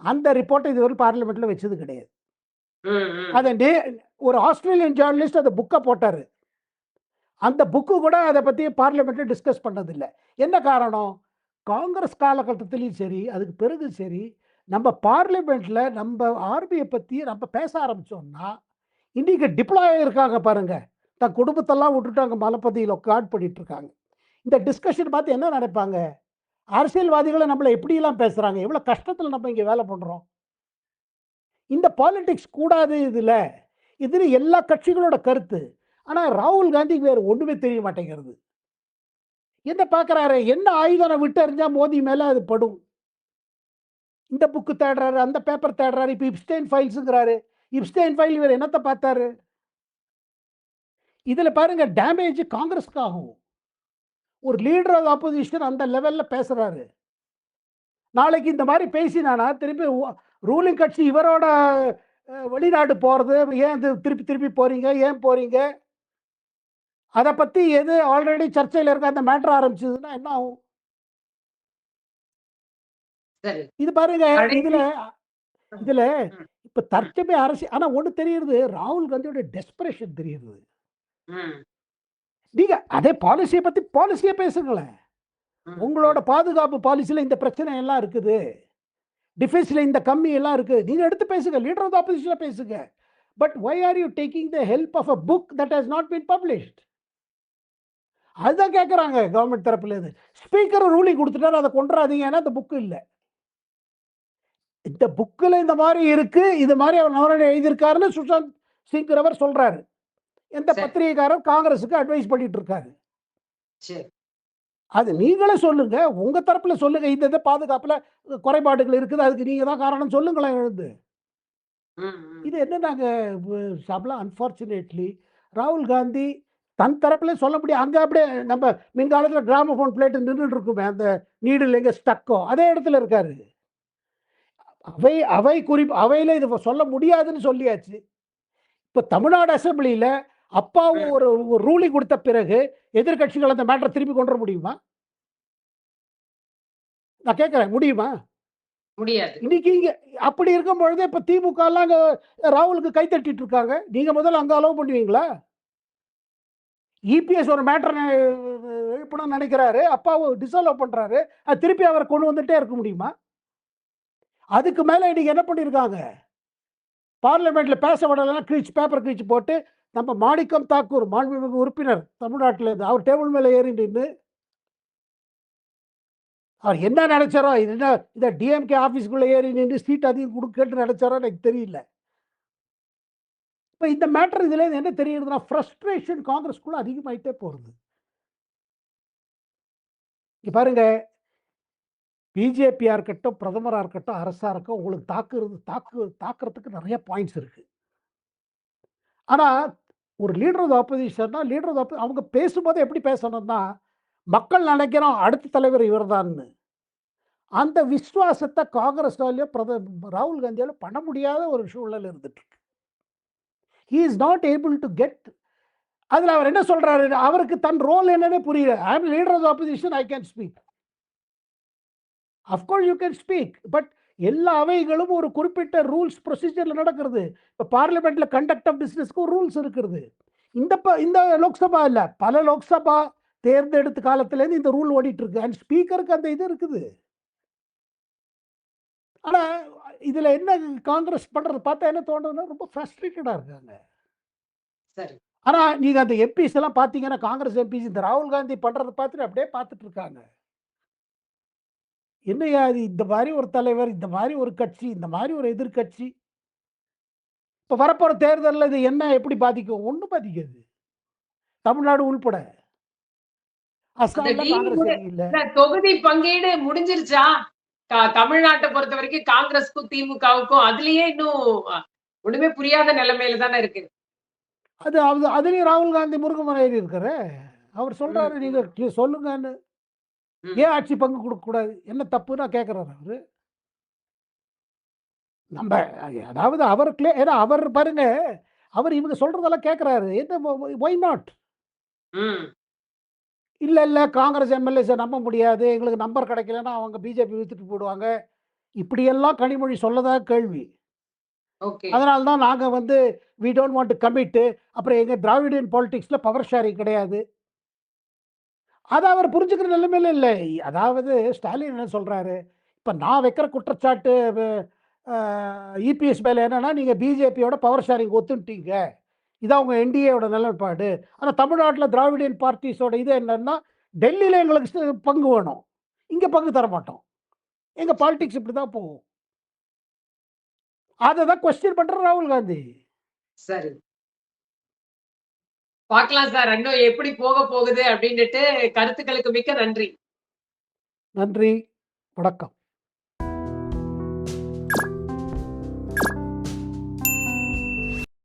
அந்த ரிப்போர்ட்டை இதுவரை பார்லிமெண்ட்ல வச்சது கிடையாது. அதை ஒரு ஆஸ்திரேலியன் ஜேர்னலிஸ்ட் அந்த புக்கை போட்டாரு. அந்த புக்கு கூட அதை பற்றி பார்லிமெண்ட்ல டிஸ்கஸ் பண்ணதில்லை. என்ன காரணம்? காங்கிரஸ் காலகட்டத்திலையும் சரி, அதுக்கு பிறகு சரி, நம்ம பார்லிமெண்ட்ல நம்ம ஆர்மியை பற்றி நம்ம பேச ஆரம்பிச்சோம்னா, இன்னைக்கு டிப்ளாய் இருக்காங்க பாருங்க, தன் குடும்பத்தெல்லாம் விட்டுட்டாங்க, மலைப்பதியில் காட் பண்ணிட்டு இருக்காங்க. இந்த டிஸ்கஷன் பார்த்து என்ன நினைப்பாங்க? அரசியல்வாதிகளை நம்மளை எப்படியெல்லாம் பேசுறாங்க, எவ்வளோ கஷ்டத்தில் நம்ம இங்கே வேலை பண்ணுறோம். இந்த பாலிடிக்ஸ் கூடாது இதுல எல்லா கட்சிகளோட கருத்து. ஆனா ராகுல் காந்திக்கு வேற ஒண்ணுமே தெரிய மாட்டேங்கிறது. என்ன பார்க்கறாரு, என்ன ஆயுதம் விட்டு எறிஞ்சா மோதி மேல அது படும். இந்த புக்கு தேடுறாரு, அந்த பேப்பர் தேடுறாரு. இப்ப இப்ஸ்டெயின் ஃபைல்ஸ்ங்கிறாரு. இப்ஸ்டெயின் ஃபைல் இவர் என்னத்த பார்த்தாரு? இதுல பாருங்க டேமேஜ் காங்கிரஸ்க்கு ஆகும். ஒரு லீடர் ஆஃப் ஆப்போசிஷன் அந்த லெவல்ல பேசுறாரு. நாளைக்கு இந்த மாதிரி பேசினானா திருப்பி ரூலிங் கட்சி இவரோட வெளிநாடு போறது, ஏன் இது திருப்பி திருப்பி போறீங்க, ஏன் போறீங்க, அதை பத்தி எது ஆல்ரெடி சர்ச்சையில் இருக்க அந்த மேட்டர் ஆரம்பிச்சதுன்னா என்ன ஆகும்? சரி. இது பாருங்க, இதுல கடைசி இதுல ம், இப்ப தற்சமே அரசு. ஆனா ஒண்ணு தெரியுது, ராகுல் காந்தியோட டெஸ்பரேஷன் தெரியுது. ம், நீங்க அதே பாலிசியை பத்தி பாலிசியை பேசுங்களேன். ம், உங்களோட பாதுகாப்பு பாலிசியில இந்த பிரச்சனை எல்லாம் இருக்குது, டிஃபென்ஸ்ல இந்த கம்மி எல்லாம் இருக்கு, நீங்க எடுத்து பேசுங்க, லீடர் ஆஃப் ஆப்போசிஷன்ல பேசுங்க. But why are you taking the help of a book that has not been published? அதுதான் கேட்குறாங்க கவர்மெண்ட் தரப்புல இருந்து. ஸ்பீக்கர் ரூலிங் கொடுத்துட்டாரு, அதை கொண்டுறாதீங்க, ஏன்னா இந்த புக்கு இல்லை. இந்த புக்கில் இந்த மாதிரி இருக்கு, இது மாதிரி அவர் நவரன் எழுதியிருக்காருன்னு சுஷாந்த் சிங்கிறவர் சொல்றாரு. எந்த சரி. பத்திரிகைக்காரர் காங்கிரஸுக்கு அட்வைஸ் பண்ணிட்டு இருக்காரு. சரி. அது நீங்களே சொல்லுங்க, உங்க தரப்புல சொல்லுங்க, இந்த பாதுகாப்புல குறைபாடுகள் இருக்குது, அதுக்கு நீங்க தான் காரணம் சொல்லுங்களேன் எழுந்து. ம், ம். இது என்னன்னாங்க சபலா, அன்பார்ச்சுனேட்லி ராகுல் காந்தி தன் தரப்புல சொல்ல முடியும். அங்க அப்படியே நம்ம மின்காலத்துல கிராமபோன் பிளேட் நின்றுட்டு இருக்குமே, அந்த நீடில் எங்க ஸ்டக்கோ அதே இடத்துல இருக்காரு. அவையில இது சொல்ல முடியாதுன்னு சொல்லியாச்சு. இப்ப தமிழ்நாடு அசெம்பிளியில அப்பாவும் ம். ஒரு ரூலிங் கொடுத்த பிறகு எதிர்க்கட்சிகள் அந்த மேட்டரை திருப்பி கொண்டு வர முடியுமா? நான் கேட்கிறேன், முடியுமா? முடியாது. இன்னைக்கு இங்க அப்படி இருக்கும் பொழுது இப்ப திமுக எல்லாம் அங்க ராகுலுக்கு கை தட்டிட்டு இருக்காங்க. நீங்க முதல்ல அங்க அலோவ் பண்ணுவீங்களா? இபிஎஸ் ஒரு மேட்டர் எழுப்பணும்னு நினைக்கிறாரு, அப்பாவை டிசால்வ் பண்றாரு, அது திருப்பி அவர் கொண்டு வந்துட்டே இருக்க முடியுமா? அதுக்கு மேல இன்னைக்கு என்ன பண்ணிருக்காங்க, பார்லிமெண்ட்ல பேச விடலைன்னா பேப்பர் கிழிச்சு போட்டு நம்ம மாணிக்கம் தாக்கூர் மாண்புமிகு உறுப்பினர் தமிழ்நாட்டில் இருந்து அவர் டேபிள் மேல ஏறி நின்று அவர் என்ன நினைச்சாரோ, இது என்ன இதை டிஎம்கே ஆஃபீஸ்க்குள்ள ஏறி நின்று சீட் அதிகம் கேட்டு நினைச்சாரோ எனக்கு தெரியல. இப்போ இந்த மேட்டர் இதுல என்ன தெரியுதுன்னா, ஃப்ரஸ்ட்ரேஷன் காங்கிரஸ்க்குள்ள அதிகமாயிட்டே போகிறது. இங்க பாருங்க, பிஜேபியா இருக்கட்டும், பிரதமராக இருக்கட்டும், அரசா இருக்கட்டும், உங்களுக்கு தாக்குறதுக்கு நிறைய பாயிண்ட்ஸ் இருக்கு. ஆனா ஒரு லீடர் ஆஃப் ஆப்போசிஷன்னா அவங்க பேசும்போது எப்படி பேசணும்னா, மக்கள் நினைக்கிறோம் அடுத்த தலைவர் இவர்தான்னு. அந்த விசுவாசத்தை காங்கிரஸ்னாலயோ ராகுல் காந்தியால பண்ண முடியாத ஒரு சூழல் இருந்துட்டு இருக்கு. He is not able to get. அதுல அவர் என்ன சொல்றாரு, அவருக்கு தன் ரோல் என்னன்னே புரியல. I am leader of opposition, I can speak. Of course you can speak, but எல்லா அவைகளும் ஒரு குறிப்பிட்ட ரூல்ஸ் ப்ரொசீஜர்ல நடக்கிறது. இப்போ பார்லிமெண்ட்ல கண்டக்ட் ஆஃப் பிசினஸ்க்கு ரூல்ஸ் இருக்குது. இந்த லோக்சபா இல்ல, பல லோக்சபா தேர்ந்தெடுத்த காலத்திலேருந்து இந்த ரூல் ஓடிட்டு இருக்கு. அண்ட் ஸ்பீக்கருக்கு அந்த இது இருக்குது. ஆனா இதுல என்ன காங்கிரஸ் பண்றது பார்த்தா என்ன தோணுதுன்னா, ரொம்ப ஃப்ரஸ்ட்ரேட்டடா இருக்காங்க. சரி. ஆனா நீங்க அந்த எம்பிஸ் எல்லாம் பாத்தீங்கன்னா, காங்கிரஸ் எம்பிஸ் இந்த ராகுல் காந்தி பண்றதை பார்த்துட்டு அப்படியே பார்த்துட்டு இருக்காங்க. என்னையா இது, இந்த மாதிரி ஒரு தலைவர், இந்த மாதிரி ஒரு கட்சி, இந்த மாதிரி ஒரு எதிர்க்கட்சி, இப்ப வரப்போற தேர்தலில் இது என்ன எப்படி பாதிக்கும்? ஒண்ணும் பாதிக்காது, தமிழ்நாடு உள்பட. அந்த அஸ்ஸாம்ல காங்கிரஸ் இல்ல. தொகுதி பங்கீடு முடிஞ்சிருச்சா? தமிழ்நாட்டை பொறுத்த வரைக்கும் காங்கிரஸ்க்கும் திமுகவுக்கும் அதுலயே இன்னும் ஒண்ணுமே புரியாத நிலைமையில தானே இருக்கு. அதுலயும் ராகுல் காந்தி முருகமன் ஏறி இருக்காரு. அவர் சொல்றாரு, நீங்க சொல்லுங்கன்னு. ஏன் ஆட்சி பங்கு கொடுக்க கூடாது, என்ன தப்புன்னு கேட்கிறாரு அவரு. நம்ம அதாவது அவருக்குள்ளே, ஏன்னா அவர் பாருங்க, அவர் இவங்க சொல்றதெல்லாம் கேட்கிறாரு. என்ன ஒய் நாட்? இல்ல காங்கிரஸ் எம்எல்ஏஸை நம்ப முடியாது, எங்களுக்கு நம்பர் கிடைக்கலன்னா அவங்க பிஜேபி வித்துட்டு போடுவாங்க, இப்படியெல்லாம் கனிமொழி சொல்லதா கேள்வி. அதனால தான் நாங்க வந்து we don't want to commit. அப்புறம் எங்க திராவிடியன் பாலிடிக்ஸ்ல பவர் ஷேரிங் கிடையாது. அதை அவர் புரிஞ்சுக்கிற நிலைமையில இல்லை. அதாவது ஸ்டாலின் என்ன சொல்றாரு, இப்ப நான் வைக்கிற குற்றச்சாட்டு இபிஎஸ் மேல என்னன்னா, நீங்க பிஜேபியோட பவர் ஷேரிங் ஒத்துட்டீங்க, இதான் உங்க என்டிஏவோட நிலைப்பாடு. ஆனா தமிழ்நாட்டில் திராவிடியன் பார்ட்டிஸோட இது என்னன்னா, டெல்லியில எங்களுக்கு பங்கு வேணும், இங்க பங்கு தர மாட்டோம், எங்க பாலிடிக்ஸ் இப்படிதான் போகும். அததான் கொஸ்டின் பண்ற ராகுல் காந்தி. சரி. பார்க்கலாம் சார். இன்னும் எப்படி போக போகுது அப்படின்னுட்டு கருத்துக்களுக்கு மிக்க நன்றி. நன்றி. வணக்கம்.